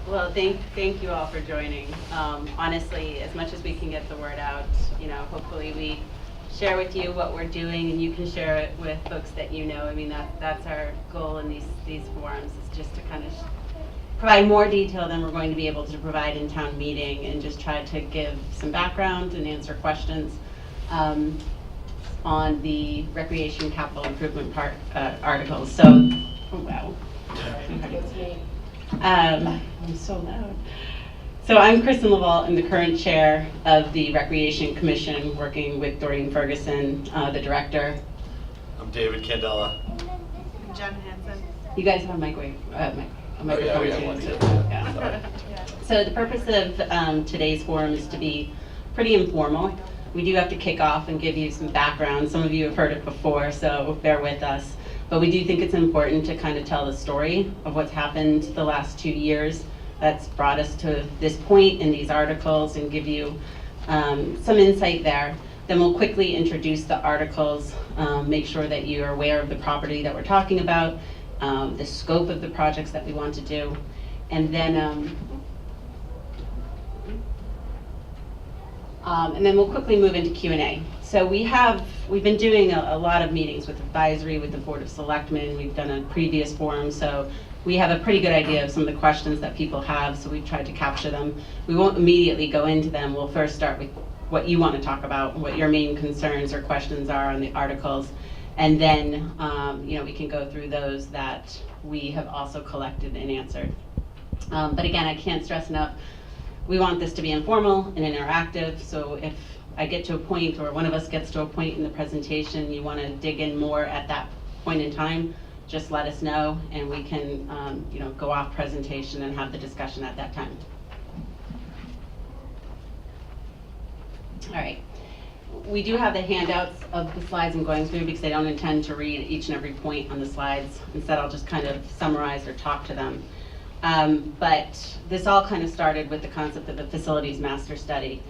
Well, thank you all for joining. Honestly, as much as we can get the word out, hopefully we share with you what we're doing, and you can share it with folks that you know. I mean, that's our goal in these forums, is just to kind of provide more detail than we're going to be able to provide in town meeting, and just try to give some background and answer questions on the recreation capital improvement articles. So, oh wow. I'm so loud. So I'm Kristen Laval. I'm the current chair of the Recreation Commission, working with Doreen Ferguson, the director. I'm David Candela. Jen Hansen. You guys have a microphone too. Yeah. So the purpose of today's forum is to be pretty informal. We do have to kick off and give you some background. Some of you have heard it before, so bear with us. But we do think it's important to kind of tell the story of what's happened the last 2 years that's brought us to this point in these articles, and give you some insight there. Then we'll quickly introduce the articles, make sure that you are aware of the property that we're talking about, the scope of the projects that we want to do, and then we'll quickly move into Q&A. So we've been doing a lot of meetings with advisory, with the Board of Selectmen. We've done a previous forum, so we have a pretty good idea of some of the questions that people have, so we've tried to capture them. We won't immediately go into them. We'll first start with what you want to talk about, what your main concerns or questions are on the articles, and then we can go through those that we have also collected and answered. But again, I can't stress enough, we want this to be informal and interactive, so if I get to a point, or one of us gets to a point in the presentation, you want to dig in more at that point in time, just let us know, and we can go off presentation and have the discussion at that time. All right. We do have the handouts of the slides I'm going through, because I don't intend to read each and every point on the slides. Instead, I'll just kind of summarize or talk to them. But this all kind of started with the concept of the facilities master study.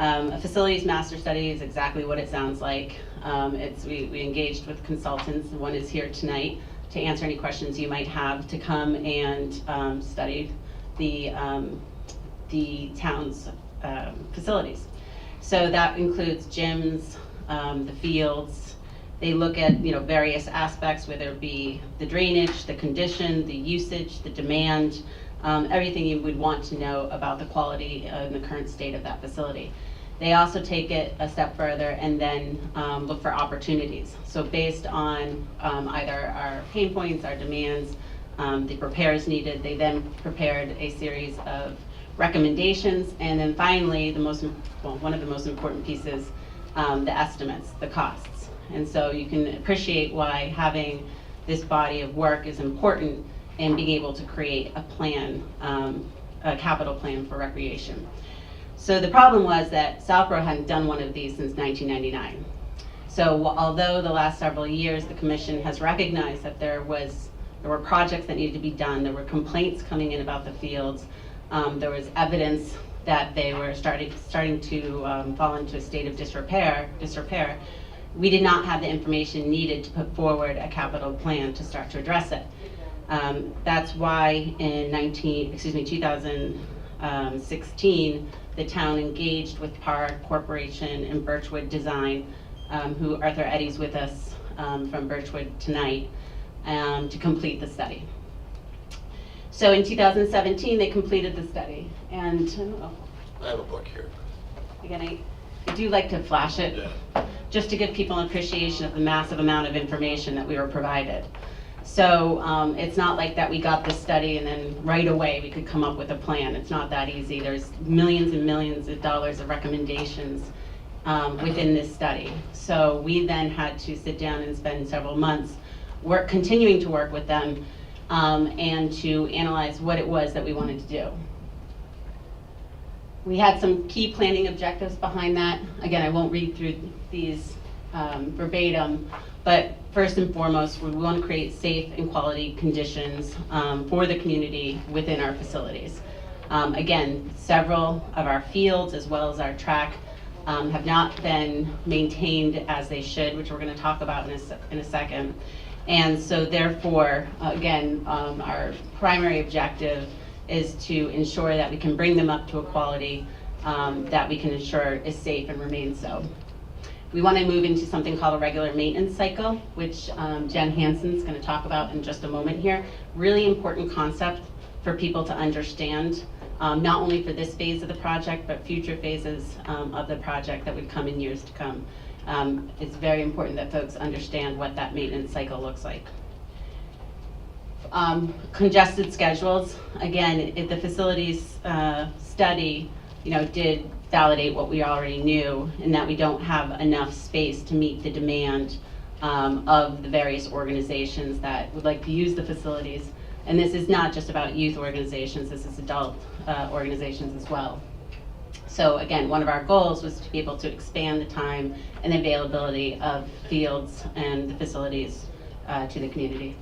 A facilities master study is exactly what it sounds like. We engaged with consultants. One is here tonight to answer any questions you might have, to come and study the town's facilities. So that includes gyms, the fields. They look at various aspects, whether it be the drainage, the condition, the usage, the demand, everything you would want to know about the quality and the current state of that facility. They also take it a step further and then look for opportunities. So based on either our pain points, our demands, the repairs needed, they then prepared a series of recommendations, and then finally, one of the most important pieces, the estimates, the costs. And so you can appreciate why having this body of work is important in being able to create a plan, a capital plan for recreation. So the problem was that Southborough hadn't done one of these since 1999. So although the last several years the Commission has recognized that there were projects that needed to be done, there were complaints coming in about the fields, there was evidence that they were starting to fall into a state of disrepair, we did not have the information needed to put forward a capital plan to start to address it. That's why in 2016, the town engaged with PAR Corporation and Birchwood Design, who Arthur Eddy's with us from Birchwood tonight, to complete the study. So in 2017, they completed the study, and I have a book here. Again, I do like to flash it, just to give people an appreciation of the massive amount of information that we were provided. So it's not like that we got this study and then right away we could come up with a plan. It's not that easy. There's millions and millions of dollars of recommendations within this study. So we then had to sit down and spend several months continuing to work with them and to analyze what it was that we wanted to do. We had some key planning objectives behind that. Again, I won't read through these verbatim, but first and foremost, we want to create safe and quality conditions for the community within our facilities. Again, several of our fields as well as our track have not been maintained as they should, which we're going to talk about in a second. And so therefore, again, our primary objective is to ensure that we can bring them up to a quality that we can ensure is safe and remains so. We want to move into something called a regular maintenance cycle, which Jen Hansen's going to talk about in just a moment here. Really important concept for people to understand, not only for this phase of the project, but future phases of the project that would come in years to come. It's very important that folks understand what that maintenance cycle looks like. Congested schedules, again, if the facilities study, did validate what we already knew, and that we don't have enough space to meet the demand of the various organizations that would like to use the facilities. And this is not just about youth organizations, this is adult organizations as well. So again, one of our goals was to be able to expand the time and availability of fields and the facilities to the community.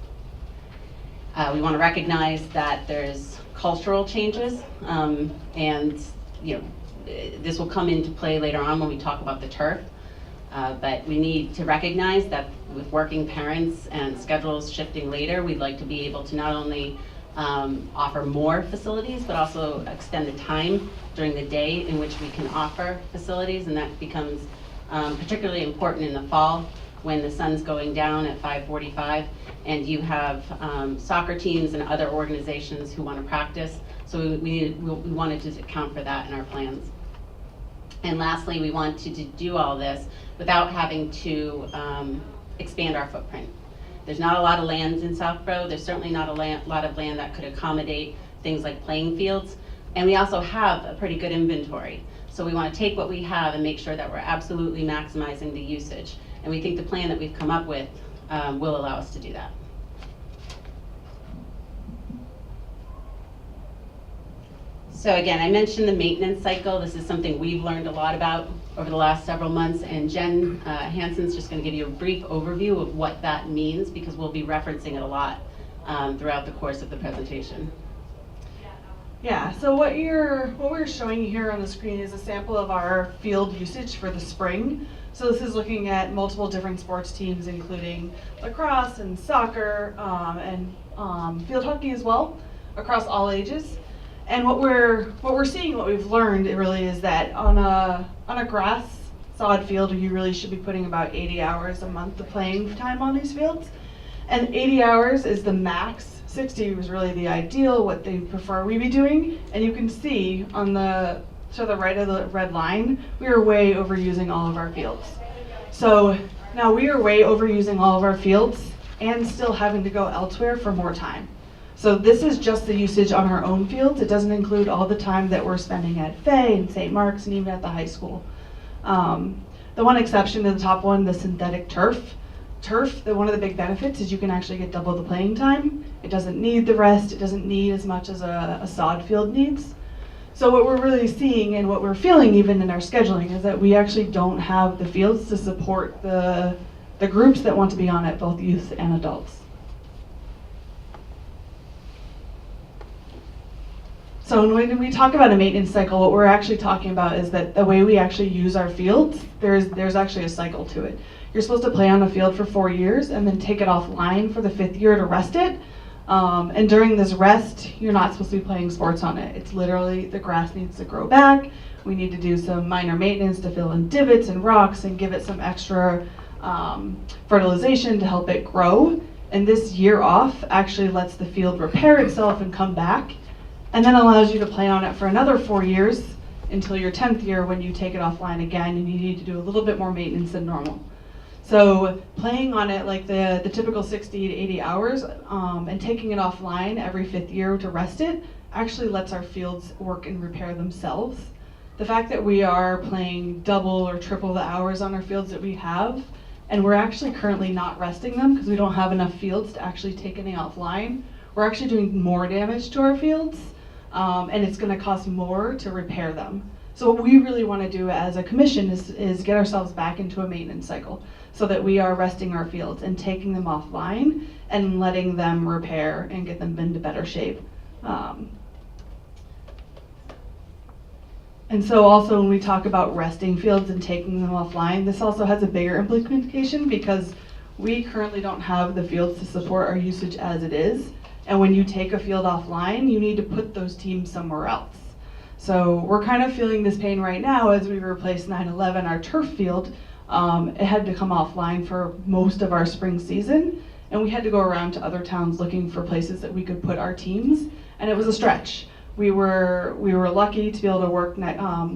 We want to recognize that there's cultural changes, and this will come into play later on when we talk about the turf. But we need to recognize that with working parents and schedules shifting later, we'd like to be able to not only offer more facilities, but also extend the time during the day in which we can offer facilities, and that becomes particularly important in the fall when the sun's going down at 5:45 and you have soccer teams and other organizations who want to practice. So we wanted to account for that in our plans. And lastly, we wanted to do all this without having to expand our footprint. There's not a lot of land in Southborough. There's certainly not a lot of land that could accommodate things like playing fields. And we also have a pretty good inventory. So we want to take what we have and make sure that we're absolutely maximizing the usage. And we think the plan that we've come up with will allow us to do that. So again, I mentioned the maintenance cycle. This is something we've learned a lot about over the last several months, and Jen Hansen's just going to give you a brief overview of what that means, because we'll be referencing it a lot throughout the course of the presentation. Yeah, so what we're showing you here on the screen is a sample of our field usage for the spring. So this is looking at multiple different sports teams, including lacrosse and soccer and field hockey as well, across all ages. And what we're seeing, what we've learned, it really is that on a grass sod field, you really should be putting about 80 hours a month of playing time on these fields. And 80 hours is the max. 60 was really the ideal, what they prefer we be doing. And you can see on the right of the red line, we are way overusing all of our fields. So now we are way overusing all of our fields and still having to go elsewhere for more time. So this is just the usage on our own fields. It doesn't include all the time that we're spending at Fay and St. Mark's and even at the high school. The one exception to the top one, the synthetic turf. One of the big benefits is you can actually get double the playing time. It doesn't need the rest. It doesn't need as much as a sod field needs. So what we're really seeing and what we're feeling even in our scheduling is that we actually don't have the fields to support the groups that want to be on it, both youth and adults. So when we talk about a maintenance cycle, what we're actually talking about is that the way we actually use our fields, there's actually a cycle to it. You're supposed to play on a field for 4 years and then take it offline for the 5th year to rest it. And during this rest, you're not supposed to be playing sports on it. It's literally the grass needs to grow back. We need to do some minor maintenance to fill in divots and rocks and give it some extra fertilization to help it grow. And this year off actually lets the field repair itself and come back, and then allows you to play on it for another 4 years until your 10th year when you take it offline again and you need to do a little bit more maintenance than normal. So playing on it like the typical 60 to 80 hours and taking it offline every 5th year to rest it actually lets our fields work and repair themselves. The fact that we are playing double or triple the hours on our fields that we have, and we're actually currently not resting them because we don't have enough fields to actually take any offline, we're actually doing more damage to our fields. And it's going to cost more to repair them. So what we really want to do as a commission is get ourselves back into a maintenance cycle so that we are resting our fields and taking them offline and letting them repair and get them into better shape. And so also when we talk about resting fields and taking them offline, this also has a bigger implication because we currently don't have the fields to support our usage as it is. And when you take a field offline, you need to put those teams somewhere else. So we're kind of feeling this pain right now as we replace 9/11, our turf field. It had to come offline for most of our spring season, and we had to go around to other towns looking for places that we could put our teams, and it was a stretch. We were lucky to be able to work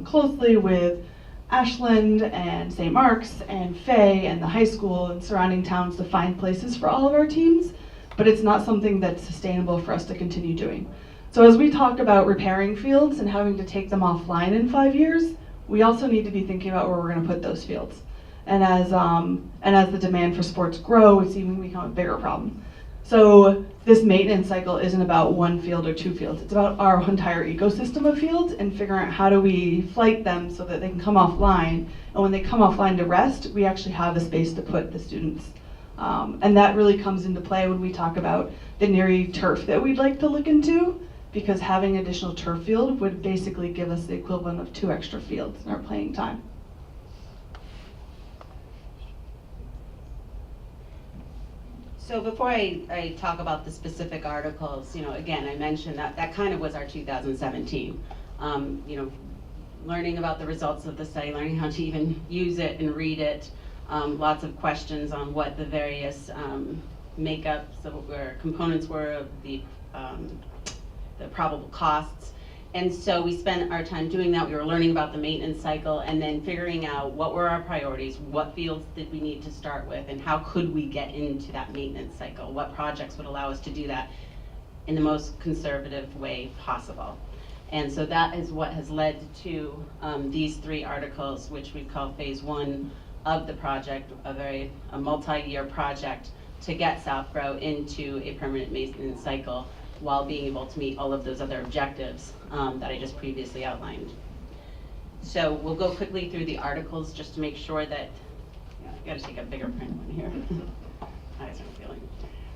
closely with Ashland and St. Mark's and Fay and the high school and surrounding towns to find places for all of our teams, but it's not something that's sustainable for us to continue doing. So as we talk about repairing fields and having to take them offline in 5 years, we also need to be thinking about where we're going to put those fields. And as the demand for sports grow, it's even become a bigger problem. So this maintenance cycle isn't about one field or two fields. It's about our entire ecosystem of fields and figuring out how do we flight them so that they can come offline. And when they come offline to rest, we actually have a space to put the students. And that really comes into play when we talk about the Neary turf that we'd like to look into, because having additional turf field would basically give us the equivalent of 2 extra fields in our playing time. So before I talk about the specific articles, again, I mentioned that kind of was our 2017. Learning about the results of the study, learning how to even use it and read it, lots of questions on what the various makeups or components were of the probable costs. And so we spent our time doing that. We were learning about the maintenance cycle and then figuring out what were our priorities, what fields did we need to start with, and how could we get into that maintenance cycle? What projects would allow us to do that in the most conservative way possible? And so that is what has led to these 3 articles, which we call phase 1 of the project, a multi-year project to get Southborough into a permanent maintenance cycle, while being able to meet all of those other objectives that I just previously outlined. So we'll go quickly through the articles just to make sure that, I gotta take a bigger print one here. Eyes aren't feeling.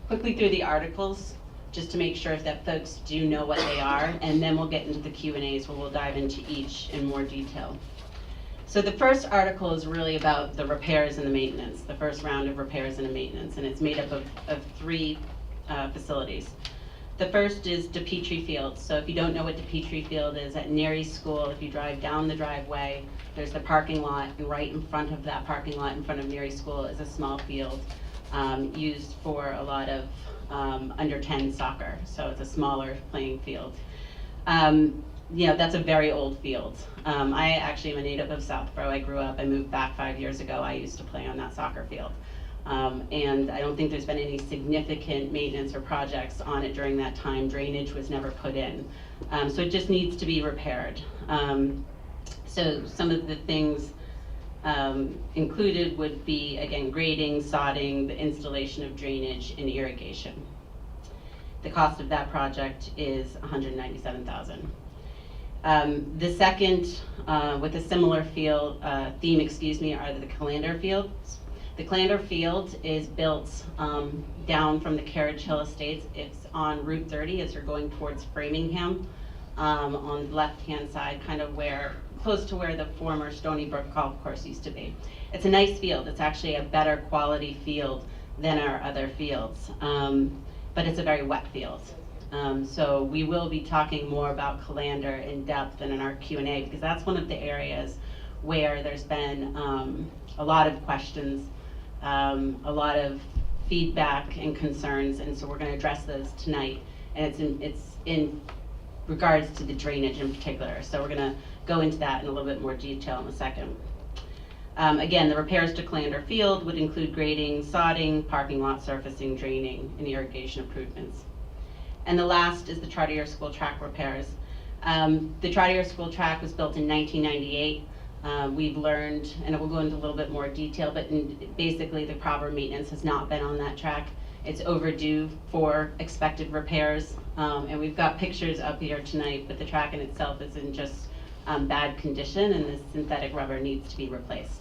Quickly through the articles, just to make sure that folks do know what they are, and then we'll get into the Q&As where we'll dive into each in more detail. So the first article is really about the repairs and the maintenance, the first round of repairs and the maintenance, and it's made up of 3 facilities. The first is DePetrie Field. So if you don't know what DePetrie Field is, at Neary School, if you drive down the driveway, there's the parking lot, and right in front of that parking lot, in front of Neary School, is a small field used for a lot of under 10 soccer. So it's a smaller playing field. That's a very old field. I actually am a native of Southborough. I grew up, I moved back 5 years ago. I used to play on that soccer field. And I don't think there's been any significant maintenance or projects on it during that time. Drainage was never put in. So it just needs to be repaired. So some of the things included would be, again, grading, sodding, the installation of drainage, and irrigation. The cost of that project is $197,000. The second, with a similar theme, are the Calander Fields. The Calander Field is built down from the Carriage Hill Estates. It's on Route 30 as you're going towards Framingham, on the left-hand side, kind of close to where the former Stony Brook Golf Course used to be. It's a nice field. It's actually a better quality field than our other fields, but it's a very wet field. So we will be talking more about Calander in depth and in our Q&A, because that's one of the areas where there's been a lot of questions, a lot of feedback and concerns, and so we're going to address those tonight. And it's in regards to the drainage in particular. So we're going to go into that in a little bit more detail in a second. Again, the repairs to Calander Field would include grading, sodding, parking lot surfacing, draining, and irrigation improvements. And the last is the Trotter School track repairs. The Trotter School track was built in 1998. We've learned, and we'll go into a little bit more detail, but basically the proper maintenance has not been on that track. It's overdue for expected repairs, and we've got pictures up here tonight, but the track in itself is in just bad condition, and the synthetic rubber needs to be replaced.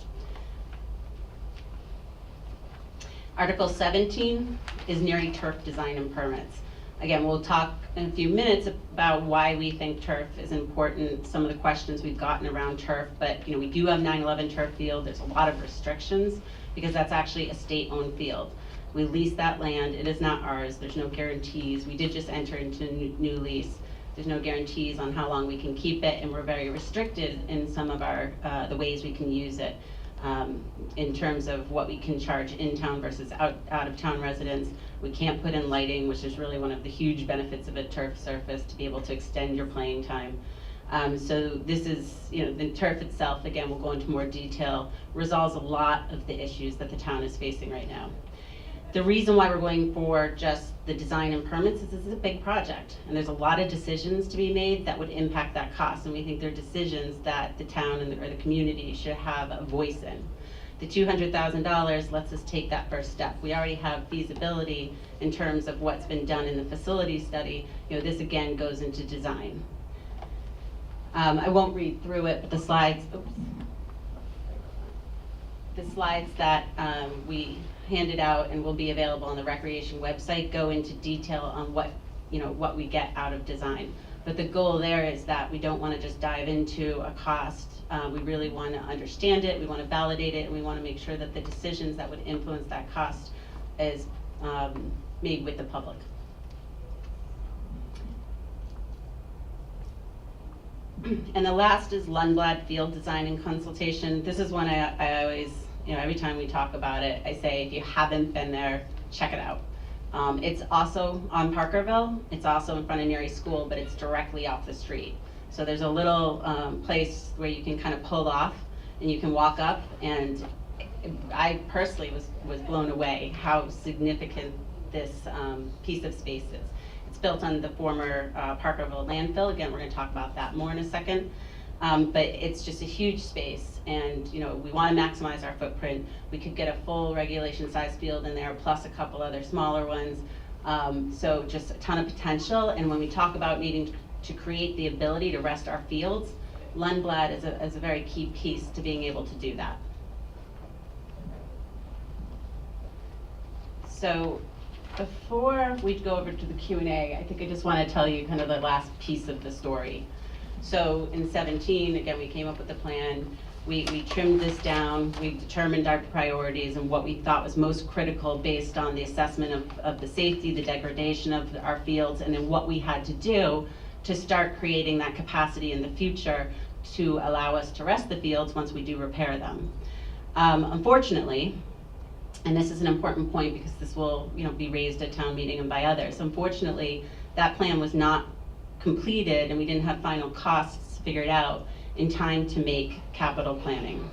Article 17 is Neary turf design and permits. Again, we'll talk in a few minutes about why we think turf is important, some of the questions we've gotten around turf, but we do have 9/11 turf field. There's a lot of restrictions because that's actually a state-owned field. We lease that land. It is not ours. There's no guarantees. We did just enter into a new lease. There's no guarantees on how long we can keep it, and we're very restricted in some of our the ways we can use it in terms of what we can charge in town versus out of town residents. We can't put in lighting, which is really one of the huge benefits of a turf surface, to be able to extend your playing time. So this is, the turf itself, again, we'll go into more detail, resolves a lot of the issues that the town is facing right now. The reason why we're going for just the design and permits is this is a big project, and there's a lot of decisions to be made that would impact that cost, and we think they're decisions that the town or the community should have a voice in. The $200,000 lets us take that first step. We already have feasibility in terms of what's been done in the facility study. This again goes into design. I won't read through it, but the slides that we handed out and will be available on the recreation website go into detail on what we get out of design. But the goal there is that we don't want to just dive into a cost. We really want to understand it, we want to validate it, and we want to make sure that the decisions that would influence that cost is made with the public. And the last is Lundblad Field Design and Consultation. This is one I always, every time we talk about it, I say if you haven't been there, check it out. It's also on Parkerville. It's also in front of Neary School, but it's directly off the street. So there's a little place where you can kind of pull off and you can walk up, and I personally was blown away how significant this piece of space is. It's built on the former Parkerville landfill. Again, we're going to talk about that more in a second. But it's just a huge space, and we want to maximize our footprint. We could get a full regulation size field in there, plus a couple other smaller ones. So just a ton of potential. And when we talk about needing to create the ability to rest our fields, Lundblad is a very key piece to being able to do that. So before we go over to the Q&A, I think I just want to tell you kind of the last piece of the story. So in 17, again, we came up with a plan. We trimmed this down. We determined our priorities and what we thought was most critical based on the assessment of the safety, the degradation of our fields, and then what we had to do to start creating that capacity in the future to allow us to rest the fields once we do repair them. Unfortunately, and this is an important point because this will be raised at town meeting and by others, unfortunately, that plan was not completed and we didn't have final costs figured out in time to make capital planning.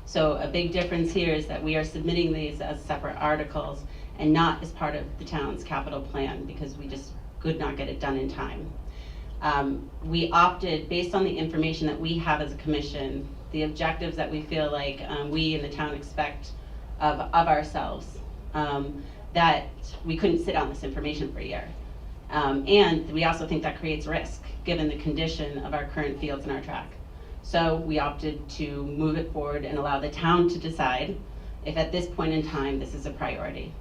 So a big difference here is that we are submitting these as separate articles and not as part of the town's capital plan because we just could not get it done in time. We opted, based on the information that we have as a commission, the objectives that we feel like we in the town expect of ourselves, that we couldn't sit on this information for a year. And we also think that creates risk given the condition of our current fields and our track. So we opted to move it forward and allow the town to decide if at this point in time this is a priority.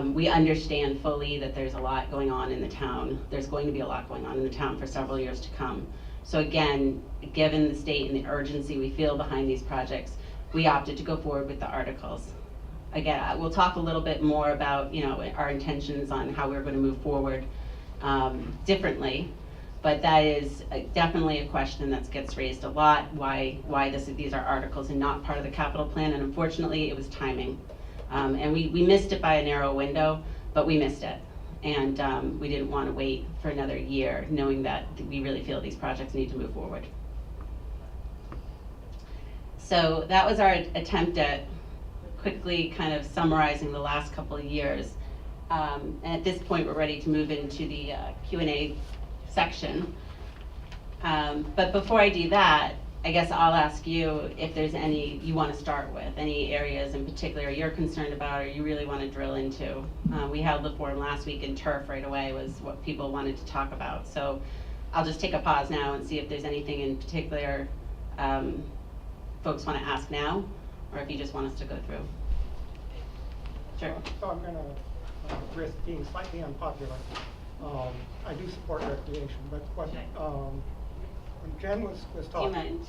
We understand fully that there's a lot going on in the town. There's going to be a lot going on in the town for several years to come. So again, given the state and the urgency we feel behind these projects, we opted to go forward with the articles. Again, we'll talk a little bit more about our intentions on how we're going to move forward differently, but that is definitely a question that gets raised a lot. Why these are articles and not part of the capital plan? And unfortunately, it was timing, and we missed it by a narrow window, but we missed it, and we didn't want to wait for another year, knowing that we really feel these projects need to move forward. So that was our attempt at quickly kind of summarizing the last couple of years. And at this point, we're ready to move into the Q&A section. But before I do that, I guess I'll ask you if there's any you want to start with, any areas in particular you're concerned about or you really want to drill into. We held the forum last week, and turf right away was what people wanted to talk about. So I'll just take a pause now and see if there's anything in particular folks want to ask now, or if you just want us to go through. Sure. So I'm going to risk being slightly unpopular. I do support recreation, but what when Jen was Do you talking, mind?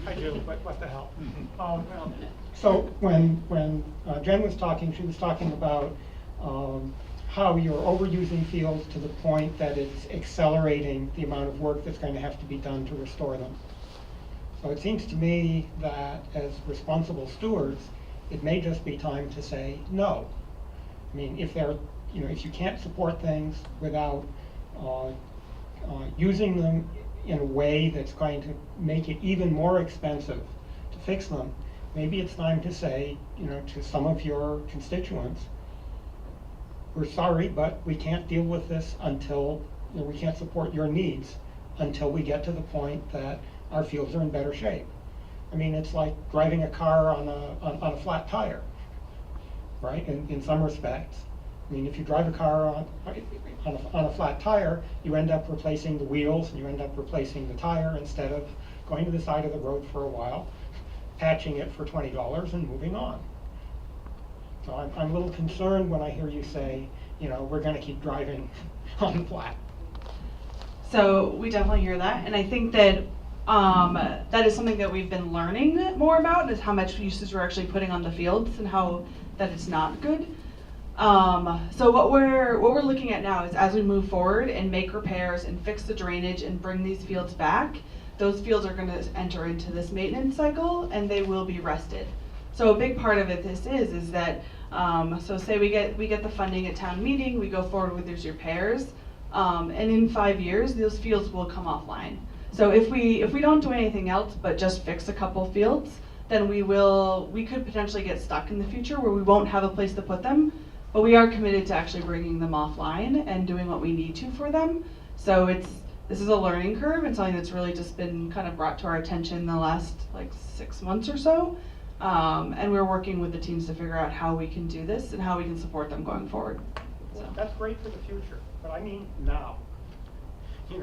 I do, but what the hell? We're all in it. So when Jen was talking, she was talking about how you're overusing fields to the point that it's accelerating the amount of work that's going to have to be done to restore them. So it seems to me that as responsible stewards, it may just be time to say no. I mean, if you can't support things without using them in a way that's going to make it even more expensive to fix them, maybe it's time to say, to some of your constituents, we're sorry, but we can't deal with this until, we can't support your needs until we get to the point that our fields are in better shape. I mean, it's like driving a car on a flat tire, right? In some respects. I mean, if you drive a car on a flat tire, you end up replacing the wheels and you end up replacing the tire instead of going to the side of the road for a while, patching it for $20 and moving on. So I'm a little concerned when I hear you say, we're going to keep driving on the flat. So we definitely hear that, and I think that that is something that we've been learning more about, is how much usage we're actually putting on the fields and how that it's not good. So what we're looking at now is, as we move forward and make repairs and fix the drainage and bring these fields back, those fields are going to enter into this maintenance cycle and they will be rested. So a big part of it is that so say we get the funding at town meeting, we go forward with these repairs, and in 5 years those fields will come offline. So if we don't do anything else but just fix a couple fields, then we could potentially get stuck in the future where we won't have a place to put them. But we are committed to actually bringing them offline and doing what we need to for them. So this is a learning curve and something that's really just been kind of brought to our attention in the last 6 months or so. And we're working with the teams to figure out how we can do this and how we can support them going forward. Well, that's great for the future, but I mean now. You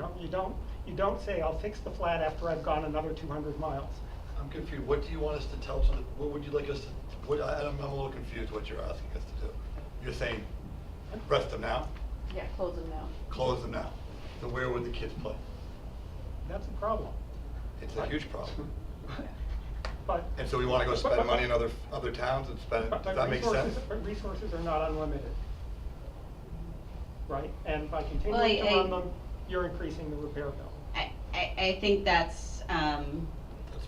don't say, I'll fix the flat after I've gone another 200 miles. I'm confused. What do you want us to tell? What would you like us to? I'm a little confused what you're asking us to do. You're saying rest them now? Yeah, close them now. Close them now. So where would the kids play? That's a problem. It's a huge problem. But And so we want to go spend money in other towns and spend it. Does that make sense? But resources are not unlimited, right? And by Well, continuing to run them, you're increasing the repair bill. I think that's,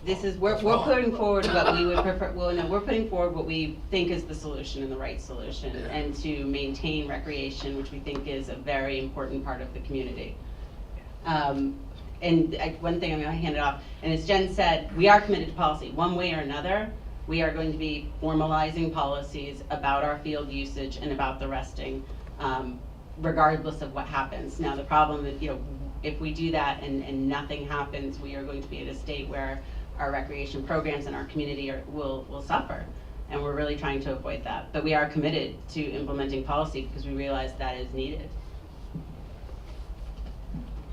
this is, we're That's wrong. putting forward what we would prefer, well, no, we're putting forward what we think is the solution and the right solution, Yeah. and to maintain recreation, which we think is a very important part of the community. One thing I'm gonna hand it off, and as Jen said, we are committed to policy. One way or another, we are going to be formalizing policies about our field usage and about the resting, regardless of what happens. Now, the problem is, if we do that and nothing happens, we are going to be at a state where our recreation programs in our community will suffer. And we're really trying to avoid that. But we are committed to implementing policy because we realize that is needed.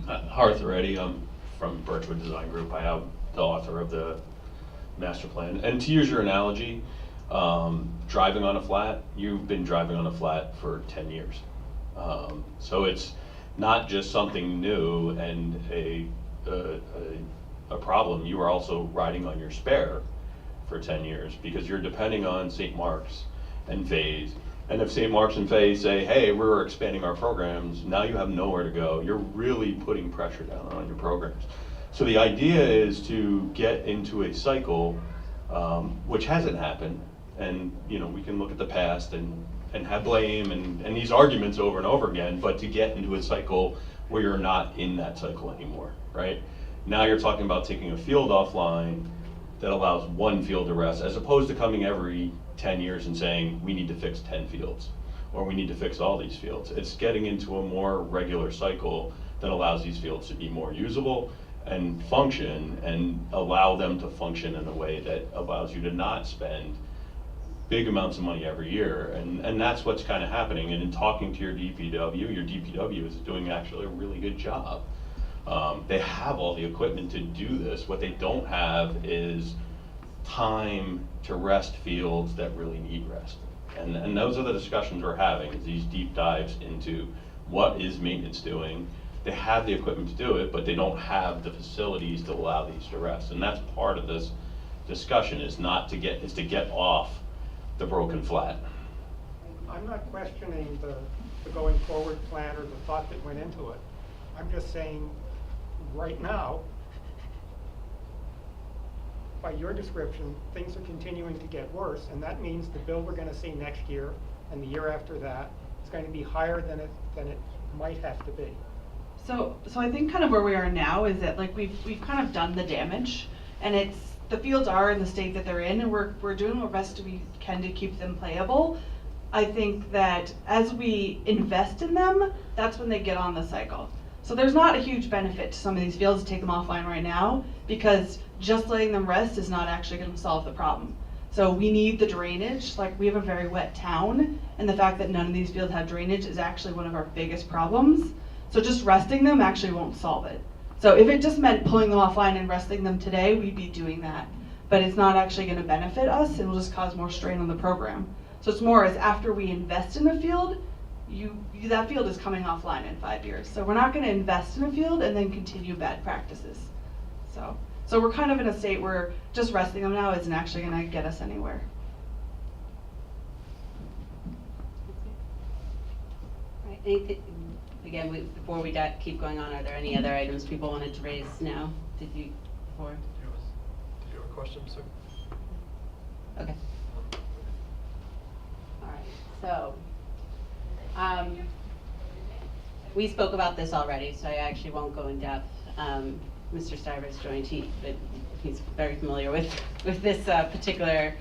Arthur Eddy, I'm from Birchwood Design Group. I am the author of the master plan. And to use your analogy, driving on a flat, you've been driving on a flat for 10 years. So it's not just something new and a problem. You are also riding on your spare for 10 years because you're depending on St. Mark's and Faye's. And if St. Mark's and Faye say, hey, we're expanding our programs, now you have nowhere to go. You're really putting pressure down on your programs. So the idea is to get into a cycle, which hasn't happened. And we can look at the past and have blame and these arguments over and over again, but to get into a cycle where you're not in that cycle anymore, right? Now you're talking about taking a field offline that allows one field to rest, as opposed to coming every 10 years and saying, we need to fix 10 fields, or we need to fix all these fields. It's getting into a more regular cycle that allows these fields to be more usable and function, and allow them to function in a way that allows you to not spend big amounts of money every year. And that's what's kind of happening. And in talking to your DPW is doing actually a really good job. They have all the equipment to do this. What they don't have is time to rest fields that really need rest. And those are the discussions we're having, is these deep dives into what is maintenance doing, They have the equipment to do it, but they don't have the facilities to allow these to rest. And that's part of this discussion, is to get off the broken flat. I'm not questioning the going forward plan or the thought that went into it. I'm just saying, right now, by your description, things are continuing to get worse, and that means the bill we're gonna see next year and the year after that is going to be higher than it might have to be. So I think kind of where we are now is that like we've kind of done the damage, and the fields are in the state that they're in, and we're doing our best we can to keep them playable. I think that as we invest in them, that's when they get on the cycle. So there's not a huge benefit to some of these fields to take them offline right now, because just letting them rest is not actually going to solve the problem. So we need the drainage. Like, we have a very wet town, and the fact that none of these fields have drainage is actually one of our biggest problems. So just resting them actually won't solve it. So if it just meant pulling them offline and resting them today, we'd be doing that. But it's not actually going to benefit us. It will just cause more strain on the program. So it's more as after we invest in a field, that field is coming offline in 5 years. So we're not going to invest in a field and then continue bad practices. So we're kind of in a state where just resting them now isn't actually going to get us anywhere. Right. Anything, again, before we keep going on, are there any other items people wanted to raise now? Did you before? Did you have a question, sir? Okay. All right. So we spoke about this already, so I actually won't go in depth. Mr. Stivers joined, but he's very familiar with this particular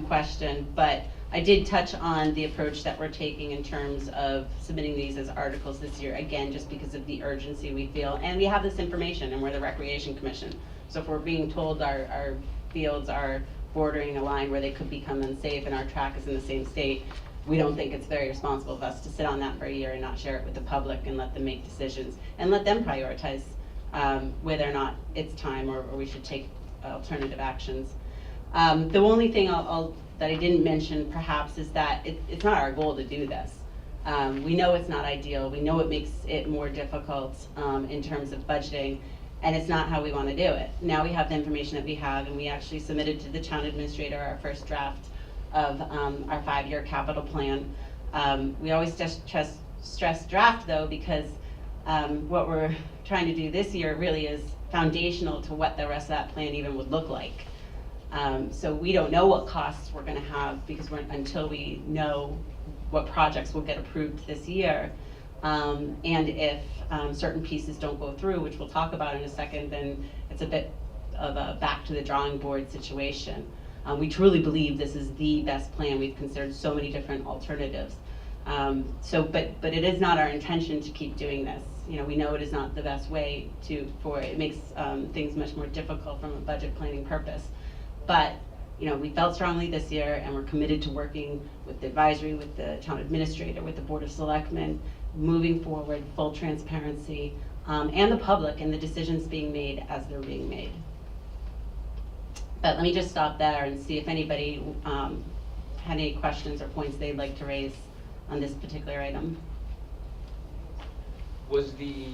question. But I did touch on the approach that we're taking in terms of submitting these as articles this year, again, just because of the urgency we feel. And we have this information, and we're the Recreation Commission. So if we're being told our fields are bordering a line where they could become unsafe and our track is in the same state, we don't think it's very responsible of us to sit on that for a year and not share it with the public and let them make decisions and let them prioritize whether or not it's time or we should take alternative actions. The only thing that I didn't mention perhaps is that it's not our goal to do this. We know it's not ideal. We know it makes it more difficult in terms of budgeting, and it's not how we want to do it. Now we have the information that we have, and we actually submitted to the town administrator our first draft of our 5-year capital plan. We always just stress draft though, because what we're trying to do this year really is foundational to what the rest of that plan even would look like. So we don't know what costs we're going to have because until we know what projects will get approved this year. And if certain pieces don't go through, which we'll talk about in a second, then it's a bit of a back to the drawing board situation. We truly believe this is the best plan. We've considered so many different alternatives. But it is not our intention to keep doing this. You know, we know it is not the best way it makes things much more difficult from a budget planning purpose. But, you know, we felt strongly this year, and we're committed to working with the advisory, with the town administrator, with the Board of Selectmen, moving forward, full transparency, and the public and the decisions being made as they're being made. But let me just stop there and see if anybody had any questions or points they'd like to raise on this particular item. Was the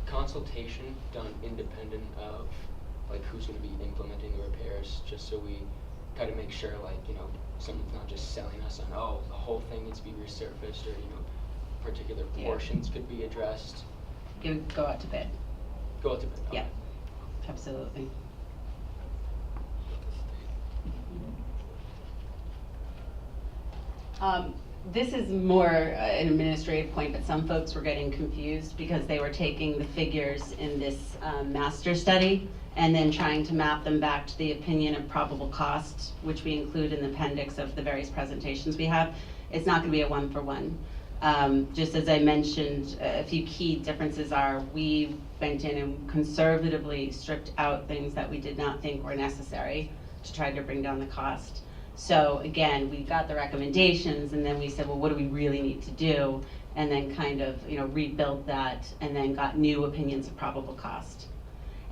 consultation done independent of like who's going to be implementing the repairs, just so we kind of make sure, like, you know, someone's not just selling us on, oh, the whole thing needs to be resurfaced, or, you know, particular portions could be addressed? It would go out to bid. Go out to bid. Okay. Yeah, absolutely. This is more an administrative point, but some folks were getting confused because they were taking the figures in this master study and then trying to map them back to the opinion of probable costs, which we include in the appendix of the various presentations we have. It's not going to be a one-for-one. Just as I mentioned, a few key differences are we went in and conservatively stripped out things that we did not think were necessary to try to bring down the cost. So again, we got the recommendations, and then we said, well, what do we really need to do? And then kind of, you know, rebuilt that, and then got new opinions of probable cost.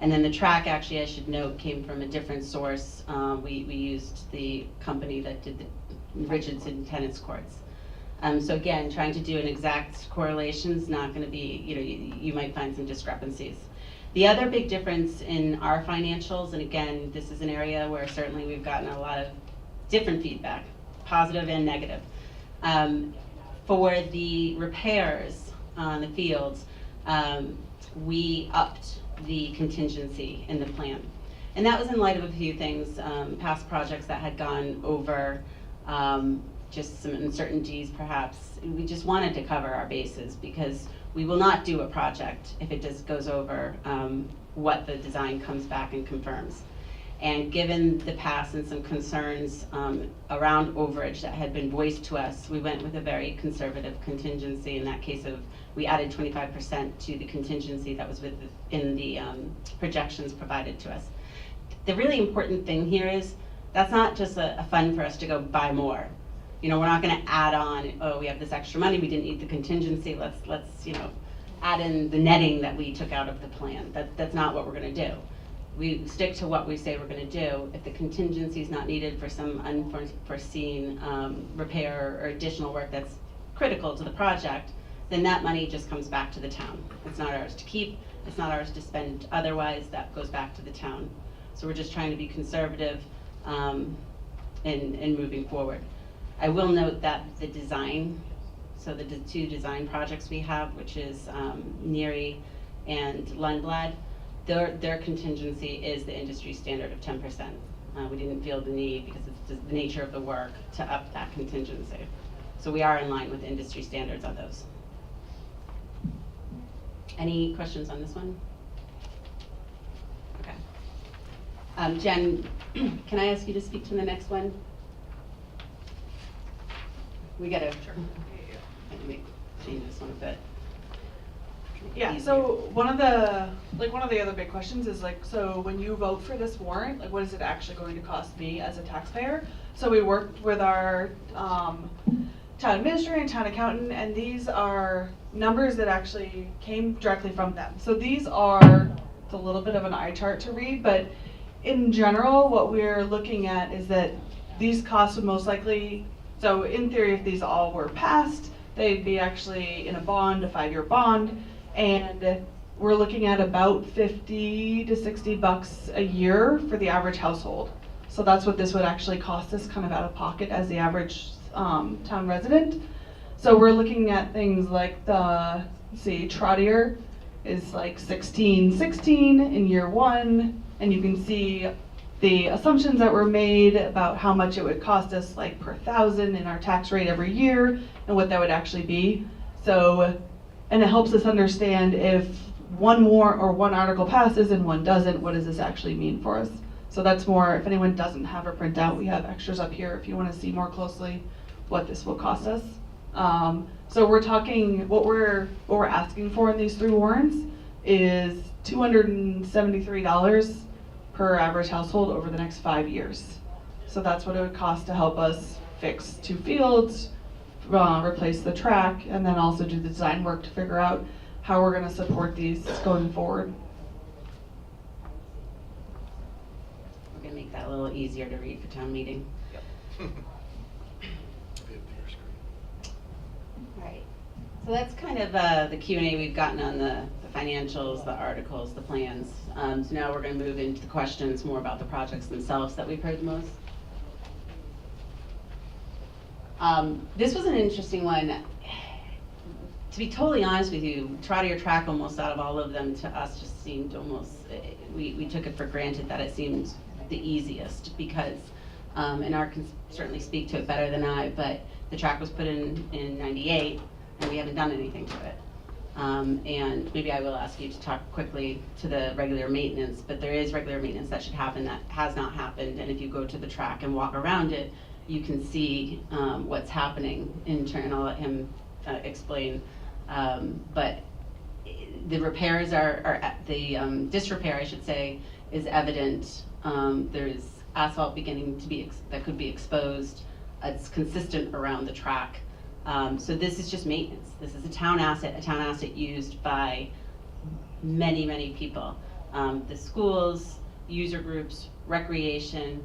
And then the track, actually, I should note, came from a different source. We used the company that did the Richardson tennis courts. So again, trying to do an exact correlation is not going to be, you might find some discrepancies. The other big difference in our financials, and again, this is an area where certainly we've gotten a lot of different feedback, positive and negative. For the repairs on the fields, we upped the contingency in the plan. And that was in light of a few things, past projects that had gone over, just some uncertainties perhaps. We just wanted to cover our bases because we will not do a project if it just goes over what the design comes back and confirms. And given the past and some concerns around overage that had been voiced to us, we went with a very conservative contingency in that case of we added 25% to the contingency that was in the projections provided to us. The really important thing here is that's not just a fund for us to go buy more. We're not going to add on, oh, we have this extra money, we didn't need the contingency, let's add in the netting that we took out of the plan. That's not what we're going to do. We stick to what we say we're going to do. If the contingency is not needed for some unforeseen repair or additional work that's critical to the project, then that money just comes back to the town. It's not ours to keep, it's not ours to spend otherwise, that goes back to the town. So we're just trying to be conservative in moving forward. I will note that the design, so the two design projects we have, which is Neary and Lundblad, their contingency is the industry standard of 10%. We didn't feel the need, because it's just the nature of the work, to up that contingency. So we are in line with industry standards on those. Any questions on this one? Okay. Jen, can I ask you to speak to the next one? We gotta change this one a bit. Yeah, so one of the other big questions is so when you vote for this warrant, what is it actually going to cost me as a taxpayer? So we worked with our town administrator and town accountant, and these are numbers that actually came directly from them. So these are, it's a little bit of an eye chart to read, but in general, what we're looking at is that these costs would most likely, so in theory, if these all were passed, they'd be actually in a bond, a 5-year bond, and we're looking at about $50 to $60 a year for the average household. So that's what this would actually cost us kind of out of pocket as the average town resident. So we're looking at things like the, Trottier is like $16.16 in year 1, and you can see the assumptions that were made about how much it would cost us per 1,000 in our tax rate every year and what that would actually be. So, and it helps us understand if one warrant or one article passes and one doesn't, what does this actually mean for us? So that's more, if anyone doesn't have a printout, we have extras up here if you want to see more closely what this will cost us. So we're talking, what we're asking for in these 3 warrants is $273 per average household over the next 5 years. So that's what it would cost to help us fix 2 fields, replace the track, and then also do the design work to figure out how we're going to support these going forward. We're going to make that a little easier to read for town meeting. Yep. Be a bigger screen. All right. So that's kind of the Q&A we've gotten on the financials, the articles, the plans. So now we're going to move into the questions more about the projects themselves that we've heard the most. This was an interesting one. To be totally honest with you, Trottier track, almost out of all of them, to us just seemed almost, we took it for granted that it seemed the easiest because, and Art can certainly speak to it better than I, but the track was put in 98 and we haven't done anything to it. And maybe I will ask you to talk quickly to the regular maintenance, but there is regular maintenance that should happen that has not happened, and if you go to the track and walk around it, you can see what's happening in turn, and I'll let him explain. But the repairs the disrepair, I should say, is evident. There's asphalt beginning to be, that could be exposed. It's consistent around the track. So this is just maintenance. This is a town asset used by many, many people. The schools, user groups, recreation,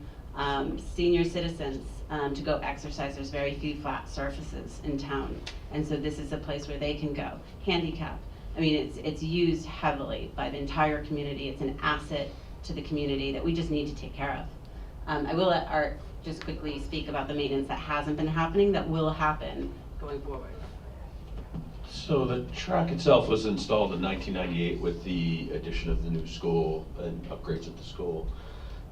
Senior citizens to go exercise. There's very few flat surfaces in town, and so this is a place where they can go. Handicap. I mean, it's used heavily by the entire community. It's an asset to the community that we just need to take care of. I will let Art just quickly speak about the maintenance that hasn't been happening that will happen going forward. So the track itself was installed in 1998 with the addition of the new school and upgrades at the school.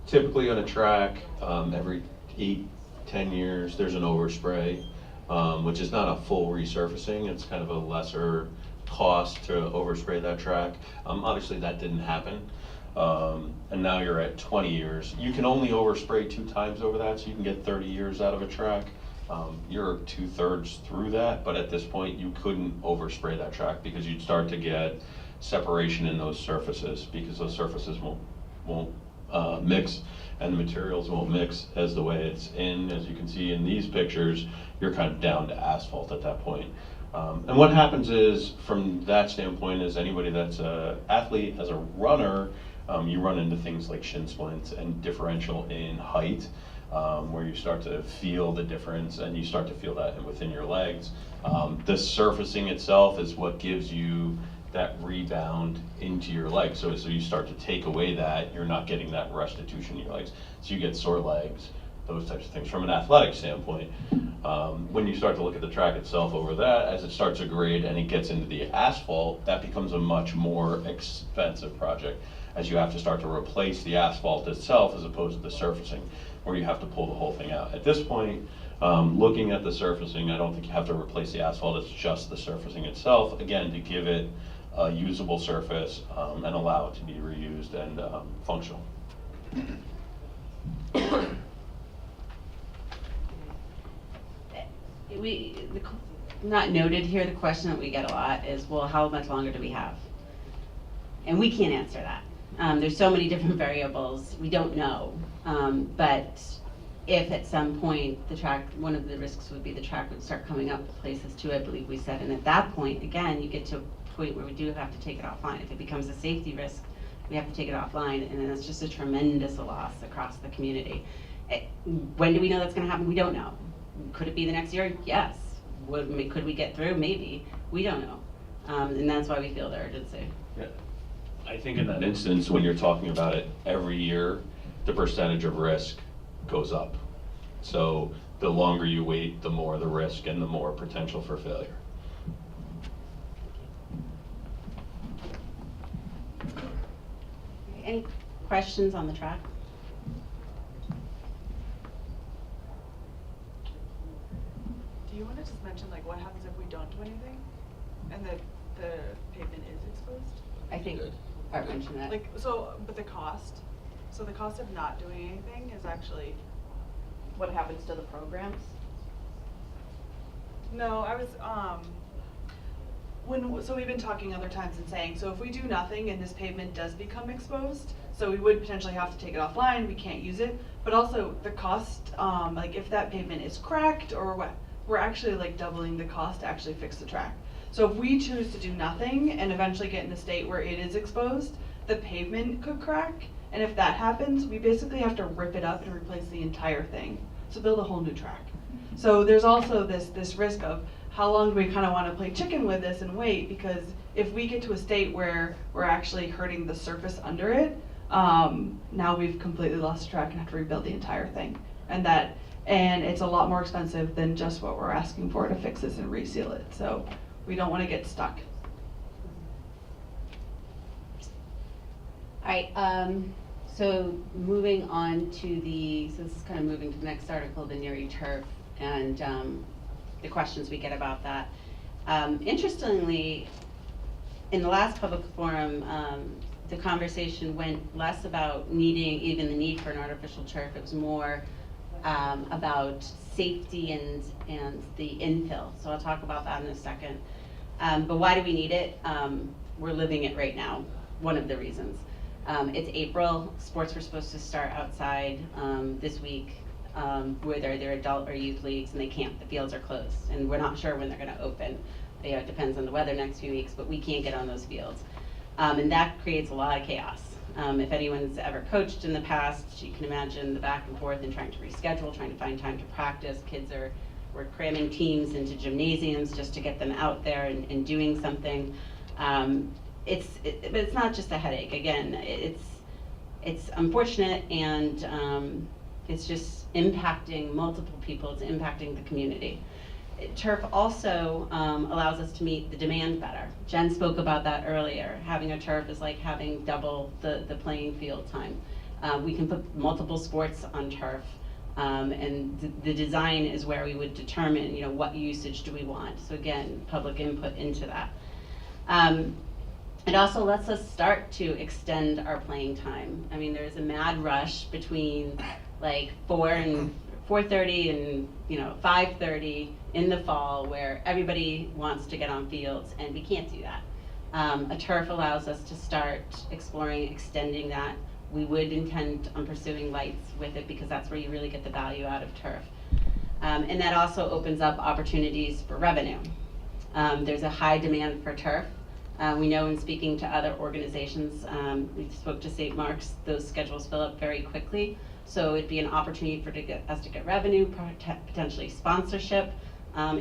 Typically on a track, every 8-10 years, there's an overspray, which is not a full resurfacing. It's kind of a lesser cost to overspray that track. Obviously that didn't happen. And now you're at 20 years. You can only overspray 2 times over that, so you can get 30 years out of a track. You're 2/3 through that, but at this point you couldn't overspray that track because you'd start to get separation in those surfaces because those surfaces won't mix and the materials won't mix as the way it's in. As you can see in these pictures, you're kind of down to asphalt at that point. And what happens is, from that standpoint, is anybody that's an athlete, as a runner, you run into things like shin splints and differential in height, where you start to feel the difference and you start to feel that within your legs. The surfacing itself is what gives you that rebound into your legs. So as you start to take away that, you're not getting that restitution in your legs. So you get sore legs, those types of things. From an athletic standpoint, when you start to look at the track itself over that, as it starts to grade and it gets into the asphalt, that becomes a much more expensive project, as you have to start to replace the asphalt itself as opposed to the surfacing, where you have to pull the whole thing out. At this point, looking at the surfacing, I don't think you have to replace the asphalt, it's just the surfacing itself, again, to give it a usable surface and allow it to be reused and functional. Not noted here, the question that we get a lot is, well, how much longer do we have? And we can't answer that. There's so many different variables, we don't know. But if at some point the track, one of the risks would be the track would start coming up with places too, I believe we said. And at that point, again, you get to a point where we do have to take it offline. If it becomes a safety risk, we have to take it offline, and then it's just a tremendous loss across the community. When do we know that's gonna happen? We don't know. Could it be the next year? Yes. Could we get through? Maybe. We don't know. And that's why we feel the urgency. Yeah. I think in that instance, when you're talking about it every year, the percentage of risk goes up. So the longer you wait, the more the risk and the more potential for failure. Any questions on the track? Do you want to just mention like what happens if we don't do anything and the pavement is exposed? I think Art mentioned that. Like, so, but the cost of not doing anything is actually, What happens to the programs? no, I was, so we've been talking other times and saying, so if we do nothing and this pavement does become exposed, so we would potentially have to take it offline, we can't use it, but also the cost, like if that pavement is cracked or what, we're actually like doubling the cost to actually fix the track. So if we choose to do nothing and eventually get in the state where it is exposed, the pavement could crack, and if that happens, we basically have to rip it up and replace the entire thing. So build a whole new track. So there's also this risk of how long do we kind of want to play chicken with this and wait, because if we get to a state where we're actually hurting the surface under it, now we've completely lost track and have to rebuild the entire thing. And it's a lot more expensive than just what we're asking for to fix this and reseal it. So we don't want to get stuck. All right, so moving on to so this is kind of moving to the next article, the near turf, and the questions we get about that. Interestingly, in the last public forum, the conversation went less about even the need for an artificial turf. It was more about safety and the infill. So I'll talk about that in a second. But why do we need it? We're living it right now, one of the reasons. It's April, sports were supposed to start outside this week, whether they're adult or youth leagues, and they can't, the fields are closed. And we're not sure when they're gonna open. It depends on the weather next few weeks, but we can't get on those fields. And that creates a lot of chaos If anyone's ever coached in the past, you can imagine the back and forth and trying to reschedule, trying to find time to practice. We're cramming teams into gymnasiums just to get them out there and doing something. But it's not just a headache. Again, it's unfortunate, and it's just impacting multiple people. It's impacting the community. Turf also allows us to meet the demand better. Jen spoke about that earlier. Having a turf is like having double the playing field time. We can put multiple sports on turf, and the design is where we would determine, what usage do we want. So again, public input into that. It also lets us start to extend our playing time. I mean, there's a mad rush between like 4:30 and 5:30 in the fall where everybody wants to get on fields, and we can't do that. A turf allows us to start exploring extending that. We would intend on pursuing lights with it because that's where you really get the value out of turf. And that also opens up opportunities for revenue. There's a high demand for turf. We know in speaking to other organizations, we spoke to St. Mark's, those schedules fill up very quickly. So it'd be an opportunity for us to get revenue, potentially sponsorship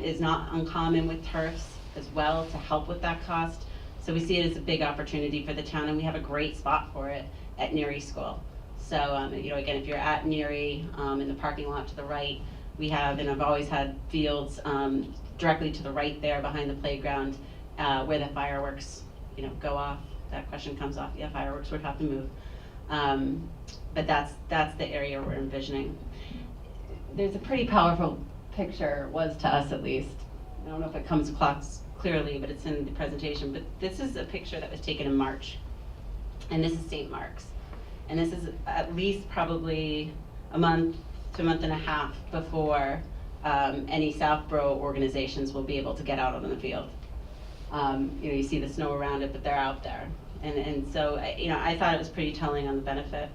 is not uncommon with turfs as well to help with that cost. So we see it as a big opportunity for the town, and we have a great spot for it at Neary School. So again, if you're at Neary, in the parking lot to the right, we have, and I've always had fields directly to the right there behind the playground where the fireworks go off. That question comes off. Yeah, fireworks would have to move. But that's the area we're envisioning. There's a pretty powerful picture, was to us at least. I don't know if it comes across clearly, but it's in the presentation. But this is a picture that was taken in March. And this is St. Mark's. And this is at least probably a month to a month and a half before any Southborough organizations will be able to get out on the field. You see the snow around it, but they're out there. And so, I thought it was pretty telling on the benefit.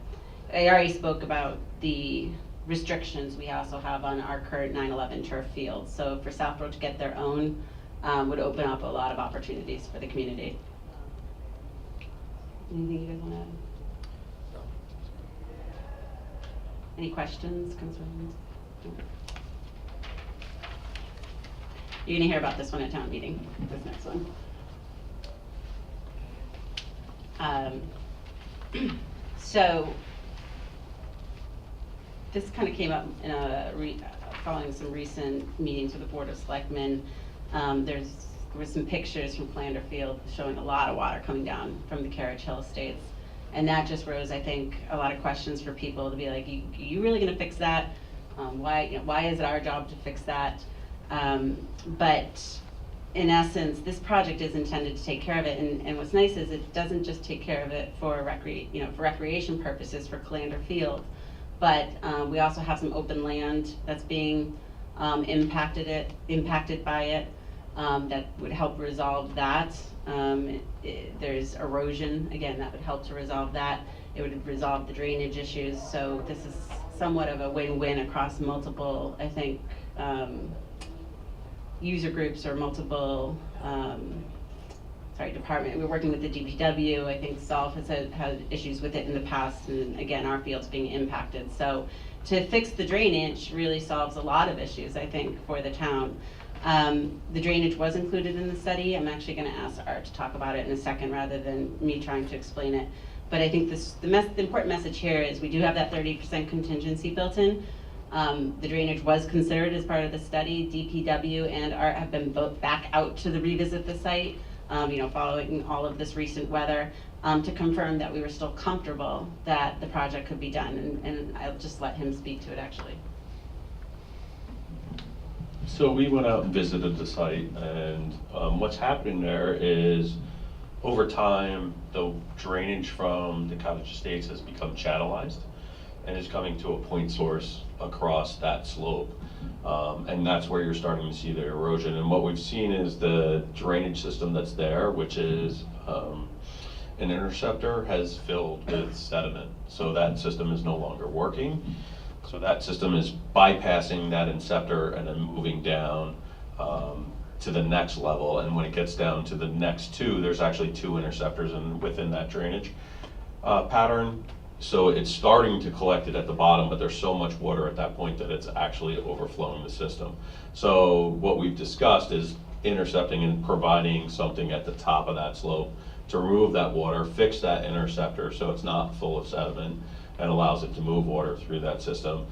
I already spoke about the restrictions we also have on our current 9/11 turf field. So for Southborough to get their own would open up a lot of opportunities for the community. Anything you guys want to add? Any questions, concerns? You're gonna hear about this one at town meeting, this next one. So this kind of came up in following some recent meetings with the Board of Selectmen. There were some pictures from Flander Field showing a lot of water coming down from the Carriage Hill Estates. And that just rose, I think, a lot of questions for people to be like, you really gonna fix that? Why is it our job to fix that? But in essence, this project is intended to take care of it, and what's nice is it doesn't just take care of it for recreation purposes for Flander Field, but we also have some open land that's being impacted by it that would help resolve that. There's erosion, again, that would help to resolve that. It would resolve the drainage issues, so this is somewhat of a win-win across multiple, I think, user groups or multiple, department. We're working with the DPW. I think Solve has had issues with it in the past, and again, our field's being impacted. So to fix the drainage really solves a lot of issues, I think, for the town. The drainage was included in the study. I'm actually going to ask Art to talk about it in a second rather than me trying to explain it. But I think the important message here is we do have that 30% contingency built in. The drainage was considered as part of the study. DPW and Art have been both back out to revisit the site, following all of this recent weather, to confirm that we were still comfortable that the project could be done. And I'll just let him speak to it actually. So we went out and visited the site, and what's happening there is over time, the drainage from the cottage estates has become channelized and is coming to a point source across that slope. And that's where you're starting to see the erosion. And what we've seen is the drainage system that's there, which is an interceptor, has filled with sediment. So that system is no longer working. So that system is bypassing that inceptor and then moving down to the next level. And when it gets down to the next two, there's actually two interceptors within that drainage. pattern. So it's starting to collect it at the bottom, but there's so much water at that point that it's actually overflowing the system. So what we've discussed is intercepting and providing something at the top of that slope to remove that water, fix that interceptor so it's not full of sediment, and allows it to move water through that system.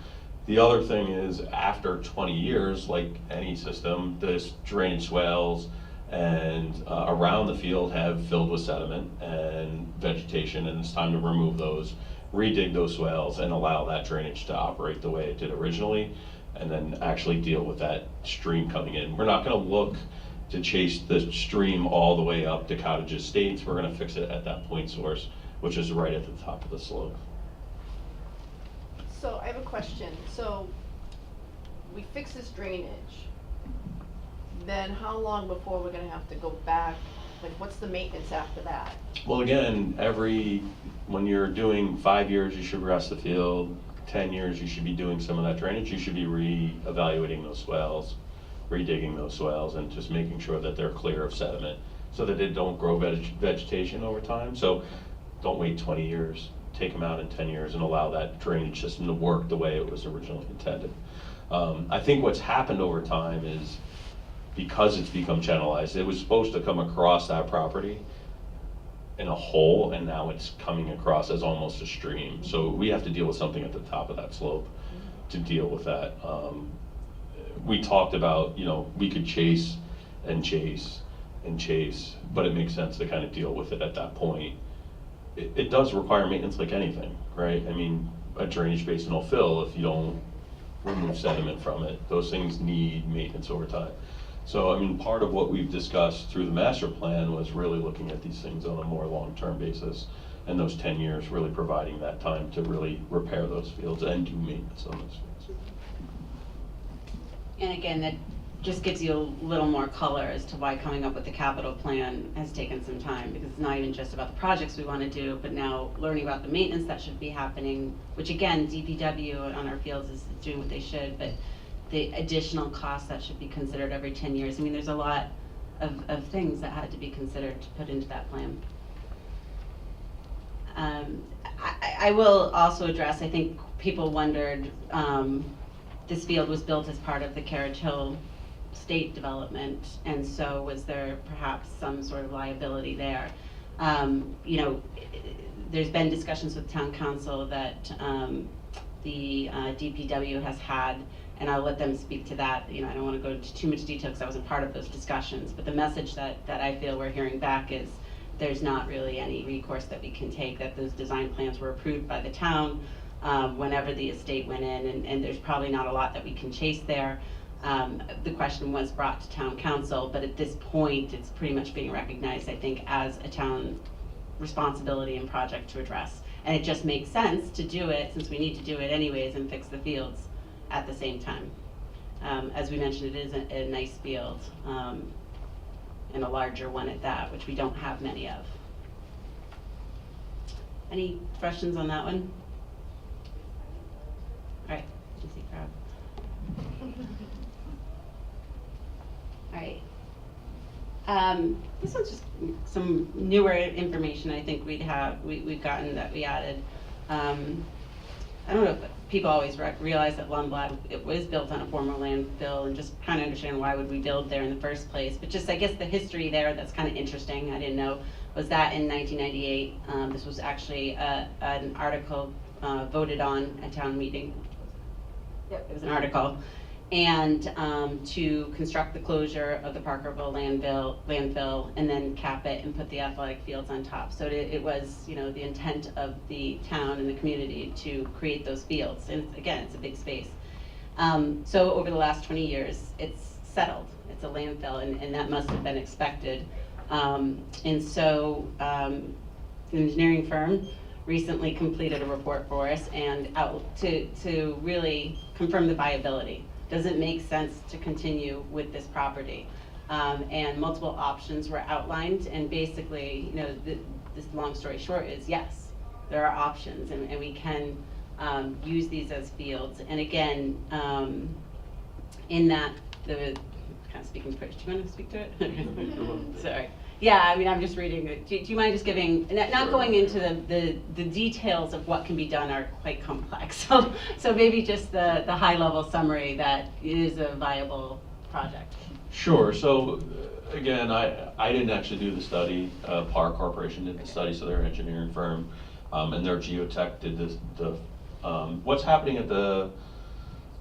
The other thing is, after 20 years, like any system, this drainage swales and around the field have filled with sediment and vegetation, and it's time to remove those, redig those swales, and allow that drainage to operate the way it did originally, and then actually deal with that stream coming in. We're not gonna look to chase the stream all the way up to Cottage Estates. We're gonna fix it at that point source, which is right at the top of the slope. So I have a question. So we fix this drainage, then how long before we're gonna have to go back? Like, what's the maintenance after that? Well, again, when you're doing 5 years, you should rest the field. 10 years, you should be doing some of that drainage. You should be re-evaluating those swales, redigging those swales, and just making sure that they're clear of sediment so that they don't grow vegetation over time. So don't wait 20 years. Take them out in 10 years and allow that drainage system to work the way it was originally intended. I think what's happened over time is, because it's become channelized, it was supposed to come across that property in a hole, and now it's coming across as almost a stream. So we have to deal with something at the top of that slope to deal with that. We talked about, we could chase and chase and chase, but it makes sense to kind of deal with it at that point. It does require maintenance like anything, right? I mean, a drainage basin will fill if you don't remove sediment from it. Those things need maintenance over time. So, I mean, part of what we've discussed through the master plan was really looking at these things on a more long-term basis, and those 10 years really providing that time to really repair those fields and do maintenance on those fields. And again, that just gives you a little more color as to why coming up with the capital plan has taken some time, because it's not even just about the projects we want to do, but now learning about the maintenance that should be happening, which again, DPW on our fields is doing what they should, but the additional costs that should be considered every 10 years. I mean, there's a lot of things that had to be considered to put into that plan. I will also address, I think people wondered, this field was built as part of the Carriage Hill State development, and so was there perhaps some sort of liability there? There's been discussions with town council that the DPW has had, and I'll let them speak to that. I don't want to go into too much detail because I wasn't part of those discussions, but the message that I feel we're hearing back is there's not really any recourse that we can take, that those design plans were approved by the town whenever the estate went in, and there's probably not a lot that we can chase there. The question was brought to town council, but at this point, it's pretty much being recognized, I think, as a town responsibility and project to address. And it just makes sense to do it, since we need to do it anyways, and fix the fields at the same time. As we mentioned, it is a nice field, and a larger one at that, which we don't have many of. Any questions on that one? All right, easy crowd. All right. This one's just some newer information I think we've gotten that we added. I don't know if people always realize that Lundblad, it was built on a former landfill, and just kind of understand why would we build there in the first place. But just, I guess, the history there that's kind of interesting, I didn't know, was that in 1998, this was actually an article voted on at town meeting. Yep, it was an article. And to construct the closure of the Parkerville landfill, and then cap it and put the athletic fields on top. So it was, the intent of the town and the community to create those fields. And again, it's a big space. So over the last 20 years, it's settled. It's a landfill, and that must have been expected. And so an engineering firm recently completed a report for us and to really confirm the viability. Does it make sense to continue with this property? And multiple options were outlined, and basically, this long story short is yes, there are options, and we can use these as fields. And again, in that, kind of speaking to Rich, do you want to speak to it? Sorry. Yeah, I mean, I'm just reading it. Do you mind just giving, not going into the details of what can be done are quite complex. So maybe just the high-level summary that it is a viable project. Sure, so again, I didn't actually do the study, Par Corporation did the study, so they're an engineering firm, and their geotech did this, what's happening at the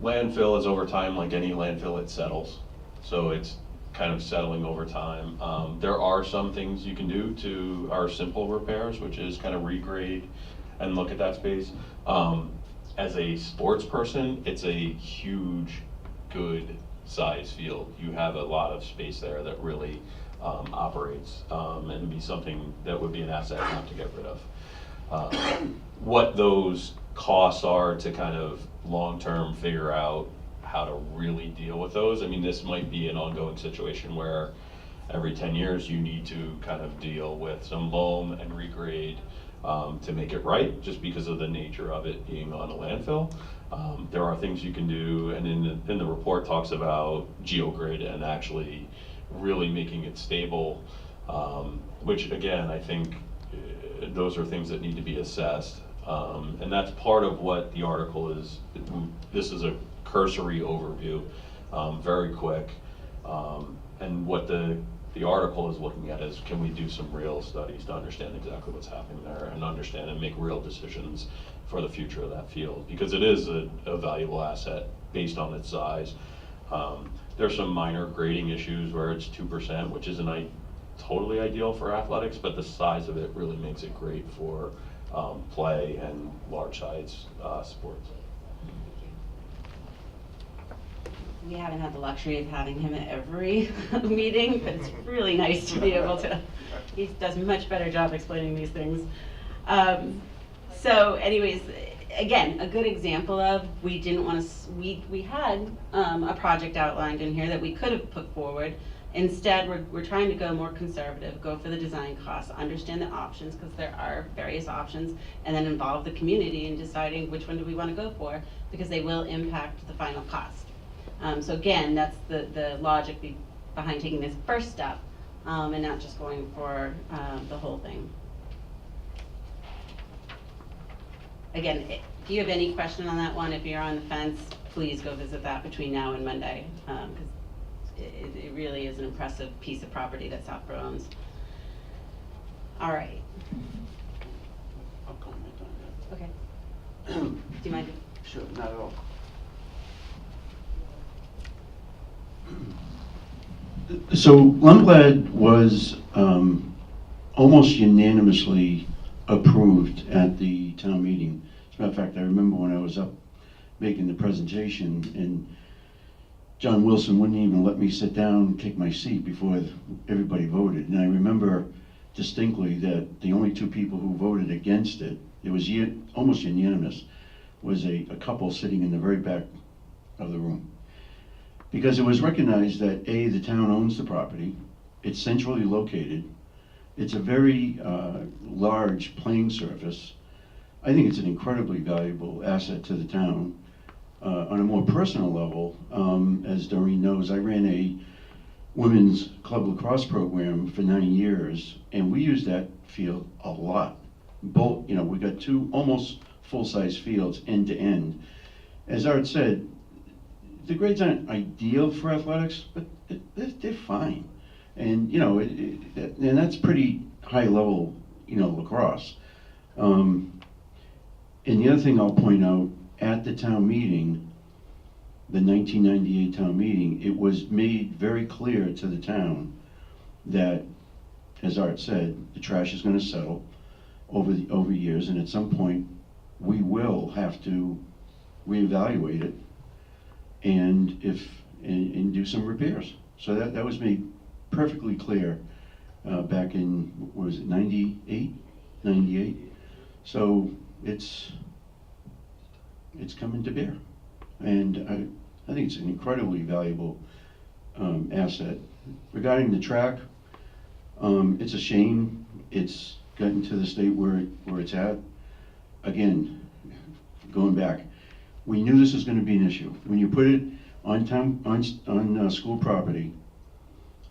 landfill is over time, like any landfill, it settles. So it's kind of settling over time. There are some things you can do to our simple repairs, which is kind of regrade and look at that space. As a sports person, it's a huge, good size field. You have a lot of space there that really operates and be something that would be an asset not to get rid of. What those costs are to kind of long-term figure out how to really deal with those. I mean, this might be an ongoing situation where every 10 years you need to kind of deal with some loam and regrade to make it right, just because of the nature of it being on a landfill. There are things you can do, and in the report talks about geogrid and actually really making it stable, which again, I think those are things that need to be assessed. And that's part of what the article is. This is a cursory overview, very quick. And what the article is looking at is, can we do some real studies to understand exactly what's happening there and understand and make real decisions for the future of that field? Because it is a valuable asset based on its size. There's some minor grading issues where it's 2%, which isn't totally ideal for athletics, but the size of it really makes it great for play and large size sports. We haven't had the luxury of having him at every meeting, but it's really nice to be able to, he does a much better job explaining these things. So anyways, again, a good example of, we didn't want to, we had a project outlined in here that we could have put forward. Instead, we're trying to go more conservative, go for the design costs, understand the options, because there are various options, and then involve the community in deciding which one do we want to go for, because they will impact the final cost. So again, that's the logic behind taking this first step, and not just going for the whole thing. Again, if you have any question on that one, if you're on the fence, please go visit that between now and Monday, because it really is an impressive piece of property that Southborough owns. All right. I'll comment on that. Okay. Do you mind? Sure, not at all. So Lundblad was almost unanimously approved at the town meeting. As a matter of fact, I remember when I was up making the presentation, and John Wilson wouldn't even let me sit down and take my seat before everybody voted. And I remember distinctly that the only two people who voted against it, it was almost unanimous, was a couple sitting in the very back of the room. Because it was recognized that A, the town owns the property, it's centrally located, it's a very large playing surface. I think it's an incredibly valuable asset to the town. On a more personal level, as Doreen knows, I ran a women's club lacrosse program for 9 years, and we used that field a lot. Both, you know, we got two almost full-size fields end to end. As Art said, the grades aren't ideal for athletics, but they're fine. And, you know, and that's pretty high level, you know, lacrosse. And the other thing I'll point out, at the town meeting, the 1998 town meeting, it was made very clear to the town that, as Art said, the trash is going to settle over years, and at some point we will have to reevaluate it and do some repairs. So that was made perfectly clear back in, what was it, 98? So it's coming to bear, and I think it's an incredibly valuable asset. Regarding the track, it's a shame it's gotten to the state where it's at. Again, going back, we knew this was going to be an issue. When you put it on school property,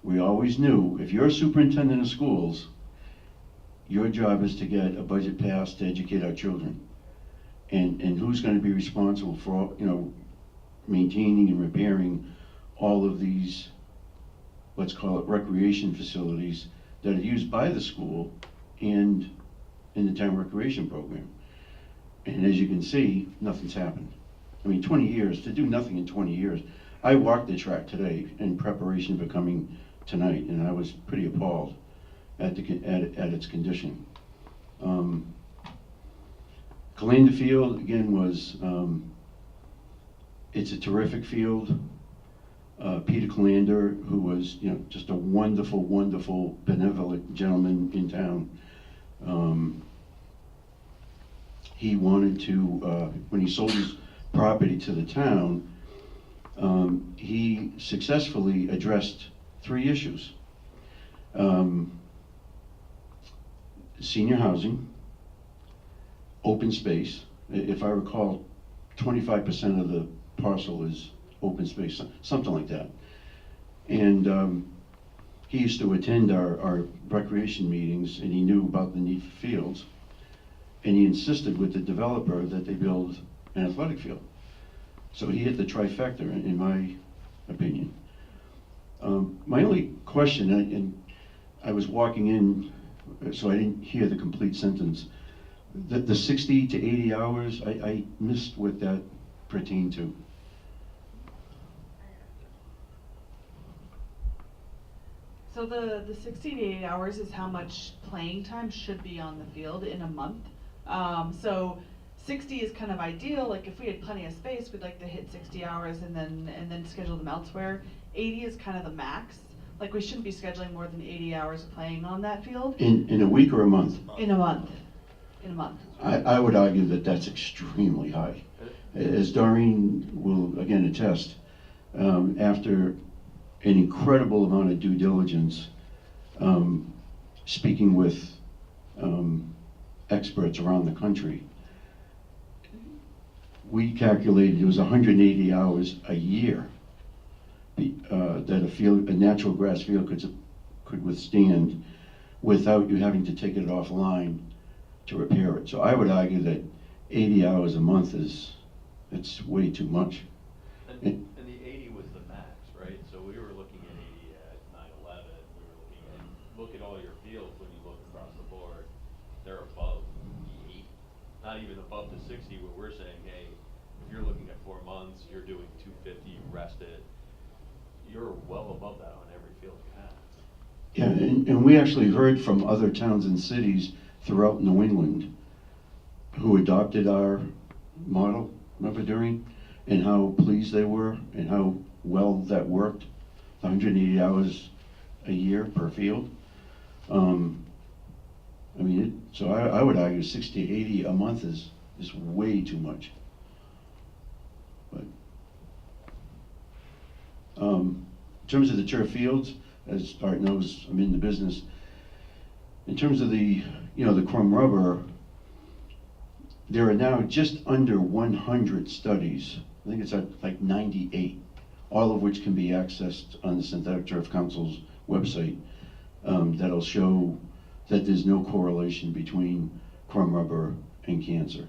We always knew, if you're a superintendent of schools, your job is to get a budget passed to educate our children. And who's gonna be responsible for, maintaining and repairing all of these, let's call it recreation facilities that are used by the school and in the town recreation program. And as you can see, nothing's happened. I mean, 20 years, to do nothing in 20 years. I walked the track today in preparation for coming tonight, and I was pretty appalled at its condition. Calanda Field, again, was, it's a terrific field. Peter Calander, who was, just a wonderful, wonderful, benevolent gentleman in town. He wanted to, when he sold his property to the town, he successfully addressed 3 issues. Senior housing, open space. If I recall, 25% of the parcel is open space, something like that. And he used to attend our recreation meetings, and he knew about the need for fields. And he insisted with the developer that they build an athletic field. So he hit the trifecta, in my opinion. My only question, and I was walking in, so I didn't hear the complete sentence. The 60 to 80 hours, I missed what that pertained to. So the 60 to 80 hours is how much playing time should be on the field in a month. So 60 is kind of ideal. Like if we had plenty of space, we'd like to hit 60 hours and then schedule them elsewhere. 80 is kind of the max. Like we shouldn't be scheduling more than 80 hours of playing on that field. In a week or a month? In a month. In a month. I would argue that that's extremely high. As Doreen will again attest, after an incredible amount of due diligence, speaking with experts around the country, we calculated it was 180 hours a year that a natural grass field could withstand without you having to take it offline to repair it. So I would argue that 80 hours a month it's way too much. And the 80 was the max, right? So we were looking at 80 at 9/11. We were looking at, look at all your fields when you look across the board, they're above the 80. Not even above the 60 where we're saying, hey, if you're looking at 4 months, you're doing 250, you rested. You're well above that on every field you have. Yeah, and we actually heard from other towns and cities throughout New England who adopted our model, remember Doreen? And how pleased they were and how well that worked, 180 hours a year per field. So I would argue 60 to 80 a month is way too much. But in terms of the turf fields, as Art knows, I'm in the business. In terms of the chrome rubber, there are now just under 100 studies. I think it's at like 98, all of which can be accessed on the Synthetic Turf Council's website, that'll show that there's no correlation between chrome rubber and cancer.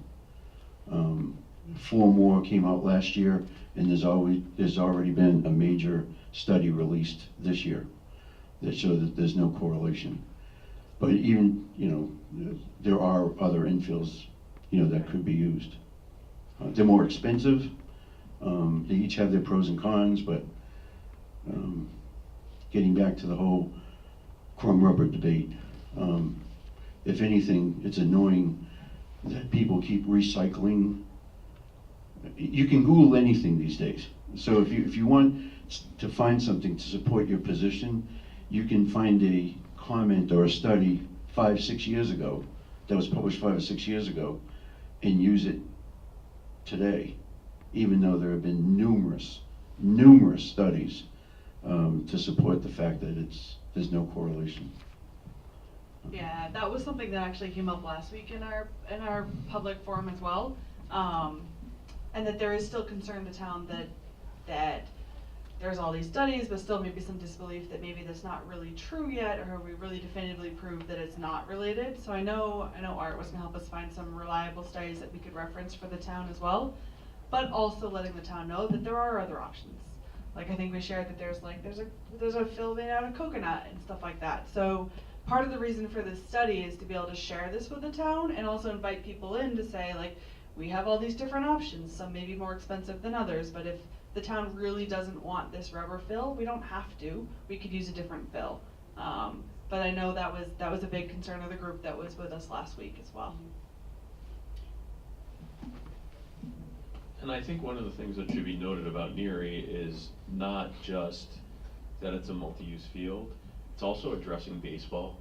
4 more came out last year, and there's already been a major study released this year that show that there's no correlation. But even, there are other infills, that could be used. They're more expensive. They each have their pros and cons, but getting back to the whole chrome rubber debate, if anything, it's annoying that people keep recycling. You can Google anything these days. So if you want to find something to support your position, you can find a comment or a study 5-6 years ago that was published 5 or 6 years ago and use it today, even though there have been numerous studies to support the fact that there's no correlation. Yeah, that was something that actually came up last week in our public forum as well, and that there is still concern in the town that there's all these studies, but still maybe some disbelief that maybe that's not really true yet, or have we really definitively proved that it's not related? So I know Art was gonna help us find some reliable studies that we could reference for the town as well, but also letting the town know that there are other options. Like, I think we shared that there's a fill made out of coconut and stuff like that. So part of the reason for this study is to be able to share this with the town and also invite people in to say, like, we have all these different options, some may be more expensive than others, but if the town really doesn't want this rubber fill, we don't have to. We could use a different fill. But I know that was a big concern of the group that was with us last week as well. And I think one of the things that should be noted about Neary is not just that it's a multi-use field, it's also addressing baseball.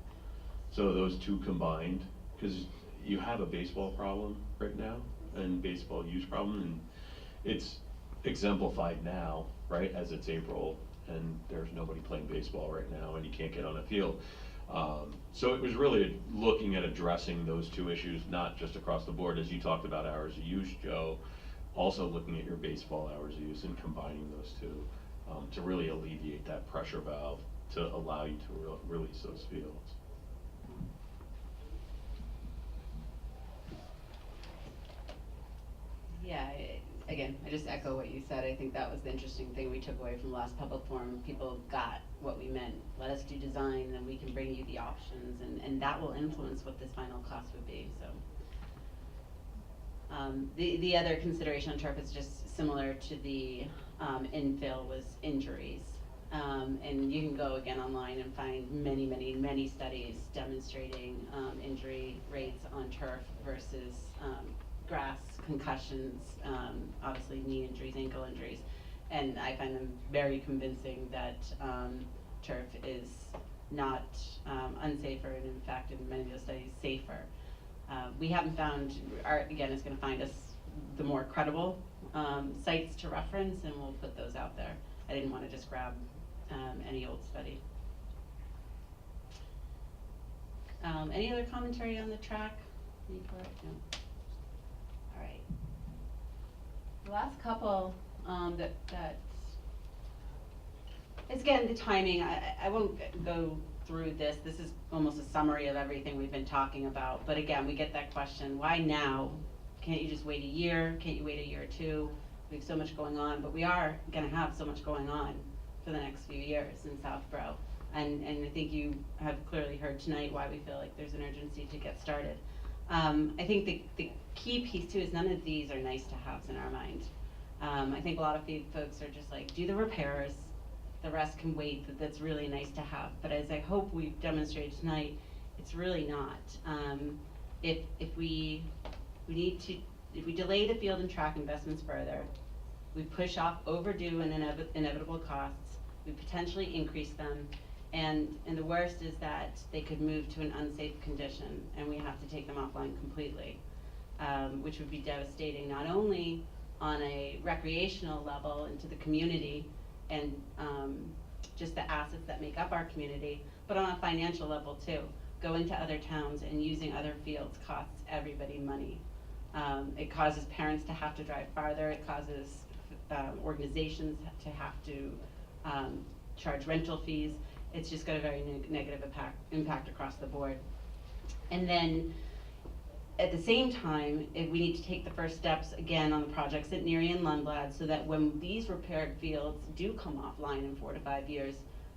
So those two combined, because you have a baseball problem right now, and baseball use problem, and it's exemplified now, right, as it's April, and there's nobody playing baseball right now, and you can't get on a field. So it was really looking at addressing those two issues, not just across the board, as you talked about hours of use, Joe, also looking at your baseball hours of use and combining those two to really alleviate that pressure valve to allow you to release those fields. Yeah, again, I just echo what you said. I think that was the interesting thing we took away from the last public forum. People got what we meant. Let us do design, and we can bring you the options, and that will influence what this final cost would be. So, the other consideration on turf is just similar to the infill was injuries. And you can go again online and find many studies demonstrating injury rates on turf versus grass, concussions, obviously knee injuries, ankle injuries. And I find them very convincing that turf is not unsafer, and in fact in many of those studies safer. We haven't found, Art again is going to find us the more credible sites to reference, and we'll put those out there. I didn't want to just grab any old study. Any other commentary on the track? No. All right. The last couple it's again the timing. I won't go through this. This is almost a summary of everything we've been talking about. But again, we get that question, why now? Can't you just wait a year? Can't you wait a year or two? We have so much going on, but we are going to have so much going on for the next few years in Southborough. And I think you have clearly heard tonight why we feel like there's an urgency to get started. I think the key piece too is none of these are nice to haves in our mind. I think a lot of folks are just like, do the repairs, the rest can wait, that's really nice to have. But as I hope we've demonstrated tonight, it's really not. If we delay the field and track investments further, we push off overdue and inevitable costs, we potentially increase them, and the worst is that they could move to an unsafe condition and we have to take them offline completely, which would be devastating not only on a recreational level into the community and just the assets that make up our community, but on a financial level too. Going to other towns and using other fields costs everybody money. It causes parents to have to drive farther. It causes organizations to have to charge rental fees. It's just got a very negative impact across the board. And then at the same time, we need to take the first steps again on the projects at Neary and Lundblad so that when these repaired fields do come offline in 4 to 5 years,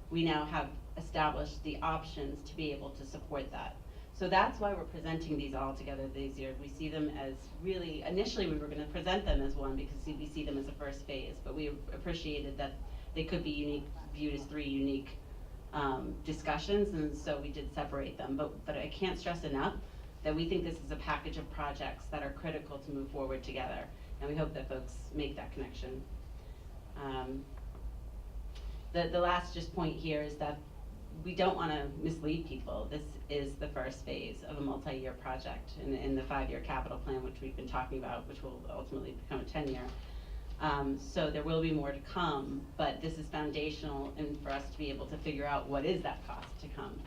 we now have established the options to be able to support that. So that's why we're presenting these all together this year. We see them as really, initially we were going to present them as one because we see them as a first phase, but we appreciated that they could be viewed as 3 unique discussions, and so we did separate them. But I can't stress enough that we think this is a package of projects that are critical to move forward together, and we hope that folks make that connection. The last just point here is that we don't want to mislead people. This is the first phase of a multi-year project in the 5-year capital plan, which we've been talking about, which will ultimately become a 10-year. So there will be more to come, but this is foundational and for us to be able to figure out what is that cost to come.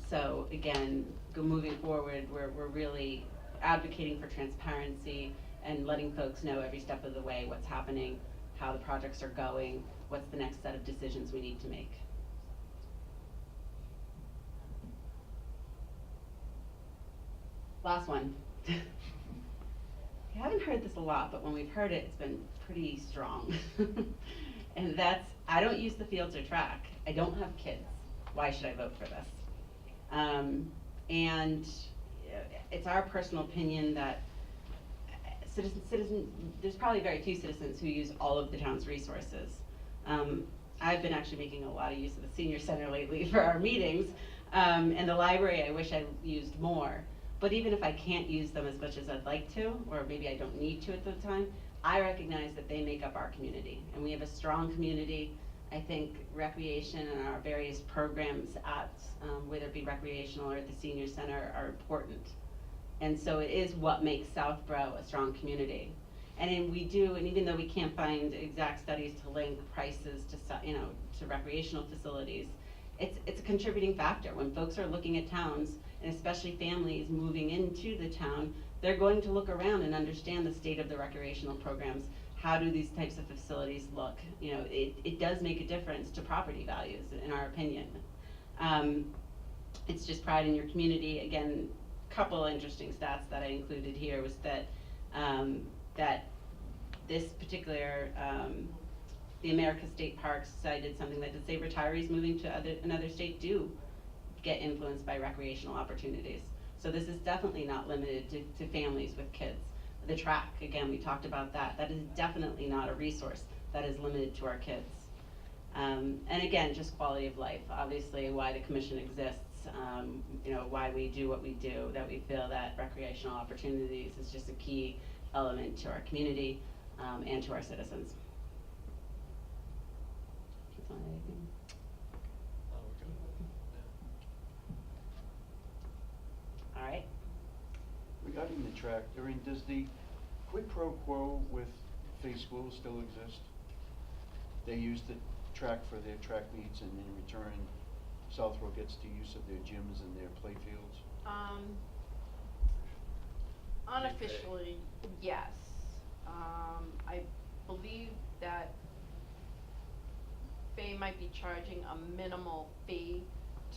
So again, moving forward, we're really advocating for transparency and letting folks know every step of the way what's happening, how the projects are going, what's the next set of decisions we need to make. Last one. I haven't heard this a lot, but when we've heard it, it's been pretty strong. And that's, I don't use the fields or track. I don't have kids. Why should I vote for this? And it's our personal opinion that there's probably very few citizens who use all of the town's resources. I've been actually making a lot of use of the senior center lately for our meetings, and the library I wish I used more. But even if I can't use them as much as I'd like to, or maybe I don't need to at the time, I recognize that they make up our community, and we have a strong community. I think recreation and our various programs at, whether it be recreational or at the senior center, are important. And so it is what makes Southborough a strong community. And even though we can't find exact studies to link prices to recreational facilities, it's a contributing factor. When folks are looking at towns, and especially families moving into the town, they're going to look around and understand the state of the recreational programs. How do these types of facilities look? It does make a difference to property values, in our opinion. It's just pride in your community. Again, couple interesting stats that I included here was that that this particular the America State Parks cited something that to say retirees moving to another state do get influenced by recreational opportunities. So this is definitely not limited to families with kids. The track, again, we talked about that. That is definitely not a resource that is limited to our kids. And again, just quality of life. Obviously, why the commission exists, why we do what we do, that we feel that recreational opportunities is just a key element to our community and to our citizens. Anything? All right. Regarding the track, does the quid pro quo with Faith School still exist? They use the track for their track meets, and in return, Southborough gets the use of their gyms and their play fields? Unofficially, yes. I believe that Faye might be charging a minimal fee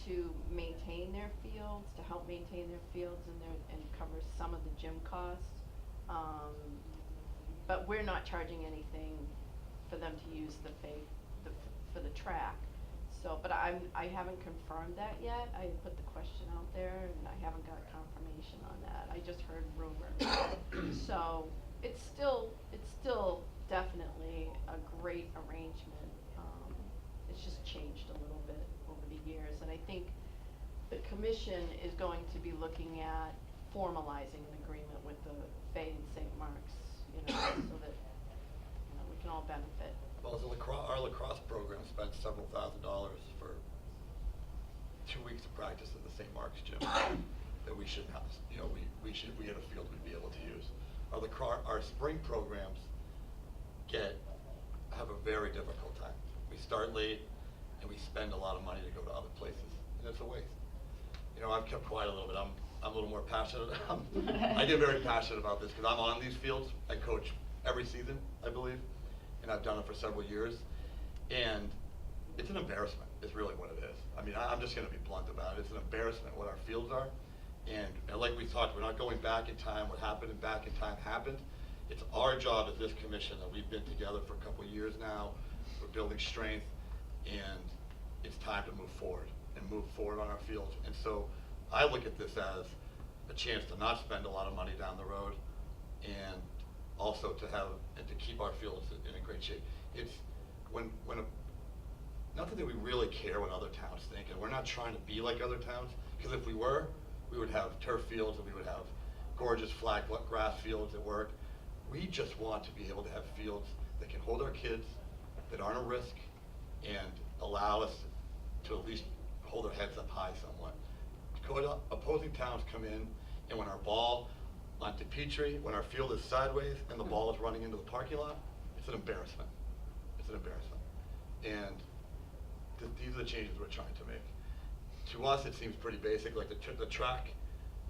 to maintain their fields, to help maintain their fields and cover some of the gym costs. But we're not charging anything for them to use for the track. So, but I haven't confirmed that yet. I put the question out there and I haven't got confirmation on that. I just heard rumors. So it's still definitely a great arrangement. It's just changed a little bit over the years, and I think the commission is going to be looking at formalizing an agreement with the Fay and St. Mark's, so that we can all benefit. Well, our lacrosse program spent several $1,000s for 2 weeks of practice at the St. Mark's gym that we shouldn't have. We had a field we'd be able to use. Our spring programs have a very difficult time. We start late and we spend a lot of money to go to other places, and it's a waste. I've kept quiet a little bit. I'm a little more passionate. I get very passionate about this because I'm on these fields. I coach every season, I believe, and I've done it for several years. And it's an embarrassment, is really what it is. I mean, I'm just going to be blunt about it. It's an embarrassment what our fields are. And like we talked, we're not going back in time. What happened back in time happened. It's our job as this commission that we've been together for a couple of years now. We're building strength, and it's time to move forward on our fields. And so I look at this as a chance to not spend a lot of money down the road, and also to keep our fields in a great shape. It's not that we really care what other towns think, and we're not trying to be like other towns, because if we were, we would have turf fields and we would have gorgeous flat grass fields at work. We just want to be able to have fields that can hold our kids, that aren't a risk, and allow us to at least hold our heads up high somewhat. Opposing towns come in, and when our ball onto Petrie, when our field is sideways and the ball is running into the parking lot, it's an embarrassment. It's an embarrassment. And these are the changes we're trying to make. To us, it seems pretty basic, like the track,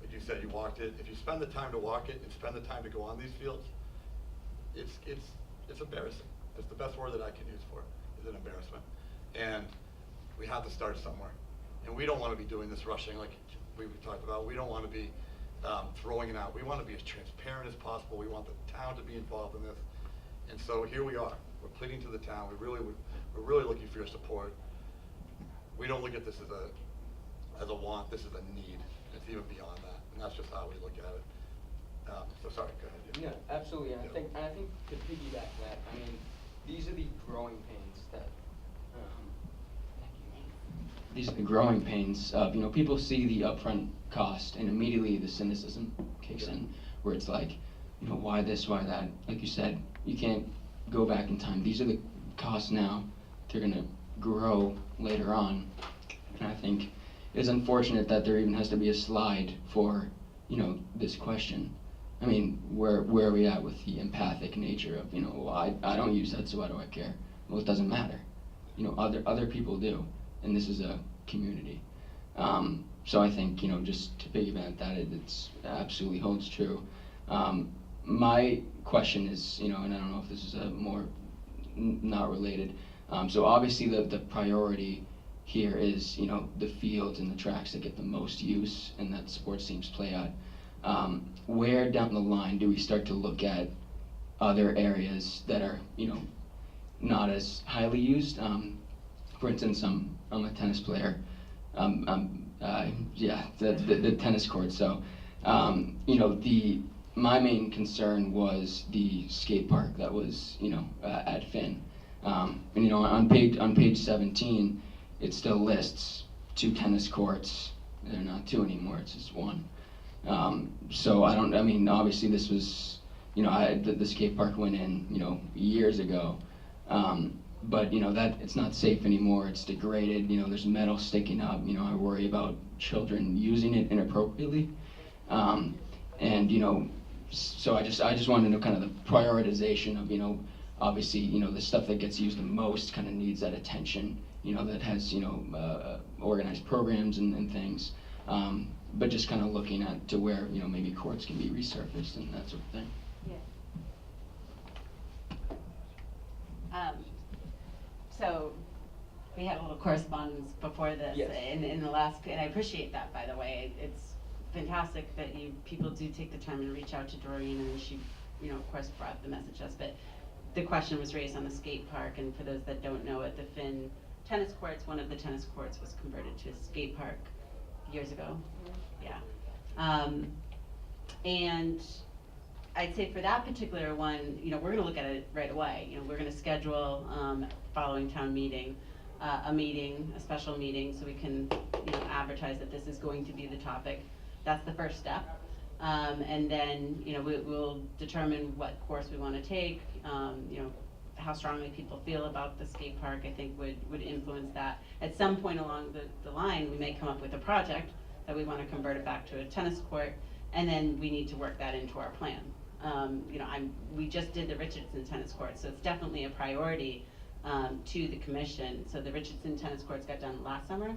like you said, you walked it. If you spend the time to walk it and spend the time to go on these fields, it's embarrassing. It's the best word that I can use for it, is an embarrassment. And we have to start somewhere. And we don't want to be doing this rushing like we talked about. We don't want to be throwing it out. We want to be as transparent as possible. We want the town to be involved in this. And so here we are. We're pleading to the town. We're really looking for your support. We don't look at this as a want. This is a need. It's even beyond that. And that's just how we look at it. So sorry, go ahead. Yeah, absolutely. And Yeah. I think to piggyback that, I mean, these are the growing pains that. These are the growing pains of, people see the upfront cost and immediately the cynicism kicks in, where it's like, why this, why that? Like you said, you can't go back in time. These are the costs now. They're gonna grow later on. And I think it's unfortunate that there even has to be a slide for, this question. I mean, where are we at with the empathic nature of, well, I don't use that, so why do I care? Well, it doesn't matter. Other people do, and this is a community. So I think, just to piggyback that, it's absolutely holds true. My question is, and I don't know if this is a more not related. So obviously the priority here is, the fields and the tracks that get the most use and that sports teams play at. Where down the line do we start to look at other areas that are, not as highly used? For instance, I'm a tennis player. The tennis court. So, my main concern was the skate park that was, at Finn. And on page 17, it still lists 2 tennis courts. They're not 2 anymore. It's just 1. So obviously this was, the skate park went in, years ago. But that it's not safe anymore. It's degraded. There's metal sticking up. I worry about children using it inappropriately. So I just wanted to know kind of the prioritization of obviously the stuff that gets used the most kind of needs that attention. That has organized programs and things. But just kind of looking at to where maybe courts can be resurfaced and that sort of thing. Yeah. So we had a little correspondence before this. Yes. in the last, and I appreciate that, by the way. It's fantastic that people do take the time to reach out to Doreen, and she, of course, brought the message to us. But the question was raised on the skate park, and for those that don't know it, the Finn tennis courts, one of the tennis courts was converted to a skate park years ago. Yeah. And I'd say for that particular one, we're going to look at it right away. We're going to schedule, following town meeting, a special meeting, so we can, advertise that this is going to be the topic. That's the first step. And then, we'll determine what course we want to take. How strongly people feel about the skate park, I think would influence that. At some point along the line, we may come up with a project that we want to convert it back to a tennis court, and then we need to work that into our plan. We just did the Richardson tennis court, so it's definitely a priority to the commission. So the Richardson tennis courts got done last summer,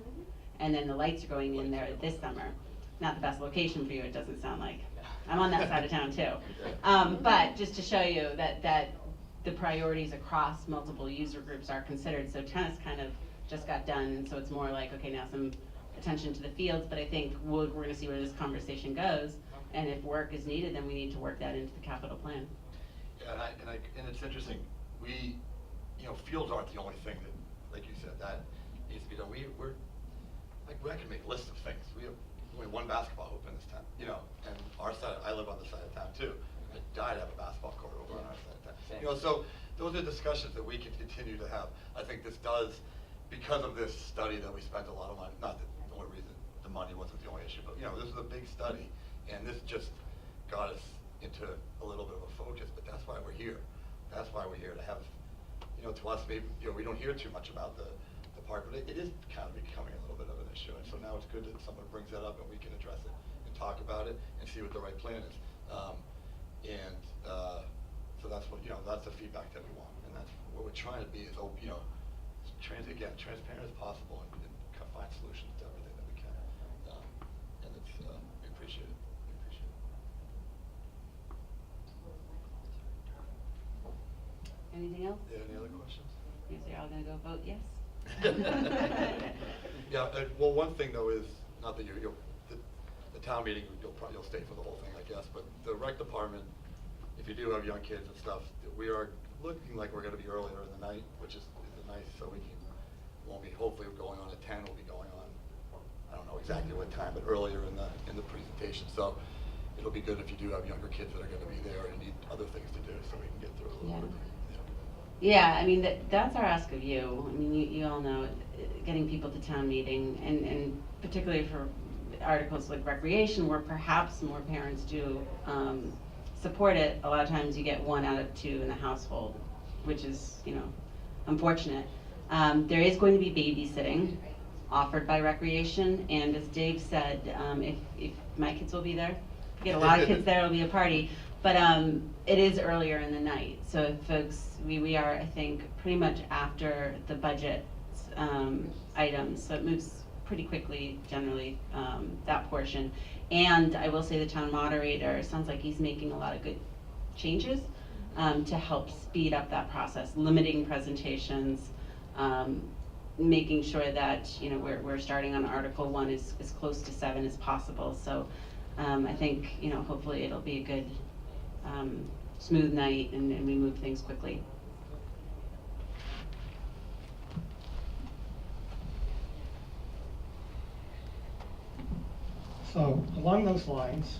and then the lights are going in there this summer. Not the best location for you, it doesn't sound like. I'm on that side of town too. But just to show you that the priorities across multiple user groups are considered. So tennis kind of just got done, and so it's more like, okay, now some attention to the fields, but I think we're going to see where this conversation goes, and if work is needed, then we need to work that into the capital plan. Yeah, and it's interesting. We, fields aren't the only thing that, like you said, that needs to be done. I can make lists of things. We have only 1 basketball hoop in this town, and our side, I live on the side of town too. I'd die to have a basketball court over on our side of town. So those are discussions that we can continue to have. I think this does, because of this study that we spent a lot of money, not the only reason the money wasn't the only issue, but this is a big study, and this just got us into a little bit of a focus, but that's why we're here. That's why we're here to have, to us, maybe, we don't hear too much about the park, but it is kind of becoming a little bit of an issue, and so now it's good that someone brings that up and we can address it and talk about it and see what the right plan is. So that's what, that's the feedback that we want, and that's what we're trying to be is, transparent as possible and find solutions to everything that we can. And it's, we appreciate it. Anything else? Yeah, any other questions? Is you're all gonna go vote yes? Yeah, well, one thing though is, not that the town meeting, you'll stay for the whole thing, I guess, but the rec department, if you do have young kids and stuff, we are looking like we're gonna be earlier in the night, which is nice, so won't be, hopefully going on at 10, we'll be going on, I don't know exactly what time, but earlier in the presentation, so it'll be good if you do have younger kids that are gonna be there and need other things to do, so we can get through it a little quicker. Yeah, I mean, that's our ask of you. I mean, you all know, getting people to town meeting, and particularly for articles like recreation, where perhaps more parents do support it, a lot of times you get 1 out of 2 in the household, which is, unfortunate. There is going to be babysitting offered by recreation, and as Dave said, if my kids will be there, if you get a lot of kids there, it'll be a party. But it is earlier in the night, so folks, we are, I think, pretty much after the budget items, so it moves pretty quickly, generally, that portion. And I will say the town moderator, sounds like he's making a lot of good changes to help speed up that process, limiting presentations, making sure that, we're starting on Article 1 as close to 7 as possible. So I think, hopefully it'll be a good, smooth night, and we move things quickly. So along those lines,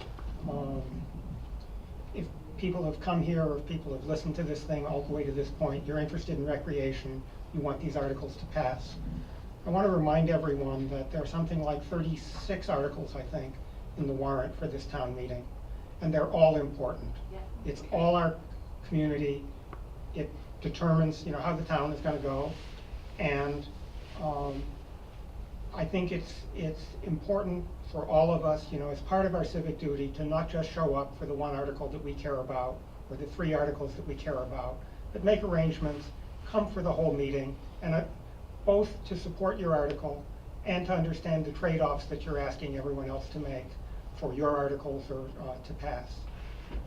if people have come here or if people have listened to this thing all the way to this point, you're interested in recreation, you want these articles to pass. I want to remind everyone that there are something like 36 articles, I think, in the warrant for this town meeting, and they're all important. It's all our community. It determines, how the town is going to go, and I think it's important for all of us, as part of our civic duty, to not just show up for the 1 article that we care about, or the 3 articles that we care about, but make arrangements, come for the whole meeting, and both to support your article and to understand the trade-offs that you're asking everyone else to make for your articles or to pass.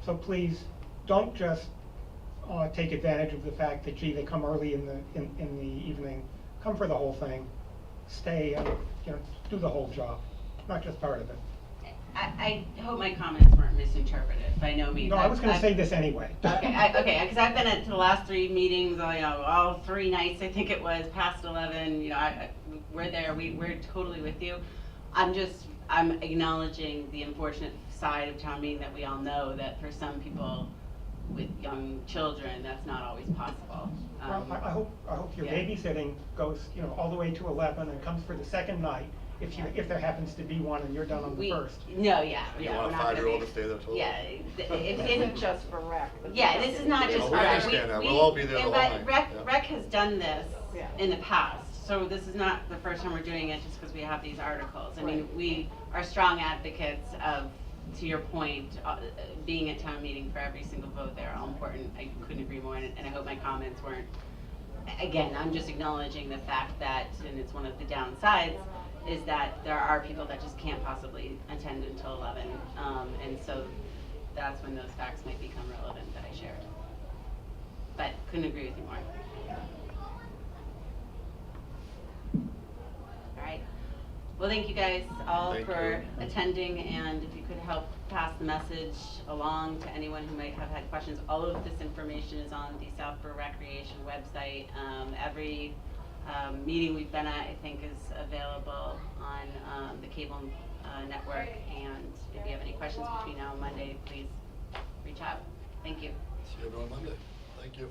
So please, don't just take advantage of the fact that, gee, they come early in the evening. Come for the whole thing. Stay and do the whole job, not just part of it. I hope my comments weren't misinterpreted by no means. No, I was going to say this anyway. Okay, because I've been at the last 3 meetings, all 3 nights, I think it was, past 11, we're there, we're totally with you. I'm acknowledging the unfortunate side of town meeting that we all know that for some people with young children, that's not always possible. Well, I hope your babysitting goes, all the way to 11 and comes for the second night, if there happens to be one and you're done on the first. No, yeah. You want a 5-year-old to stay there too? Yeah. This isn't just for rec. Yeah, this is not just No, for we rec. understand that. We'll all be there the whole night. Rec has done this Yeah. in the past, so this is not the first time we're doing it just because we have these articles. I mean, we are strong advocates of, to your point, being at town meeting for every single vote. They're all important. I couldn't agree more, and I hope my comments weren't. Again, I'm just acknowledging the fact that, and it's one of the downsides, is that there are people that just can't possibly attend until 11, and so that's when those facts might become relevant that I shared. But couldn't agree with you more. All right. Well, thank you guys all for attending, and if you could help pass the message along to anyone who might have had questions. All of this information is on the Southborough Recreation website. Every meeting we've been at, I think, is available on the cable network, and if you have any questions between now and Monday, please reach out. Thank you. See you everyone Monday. Thank you.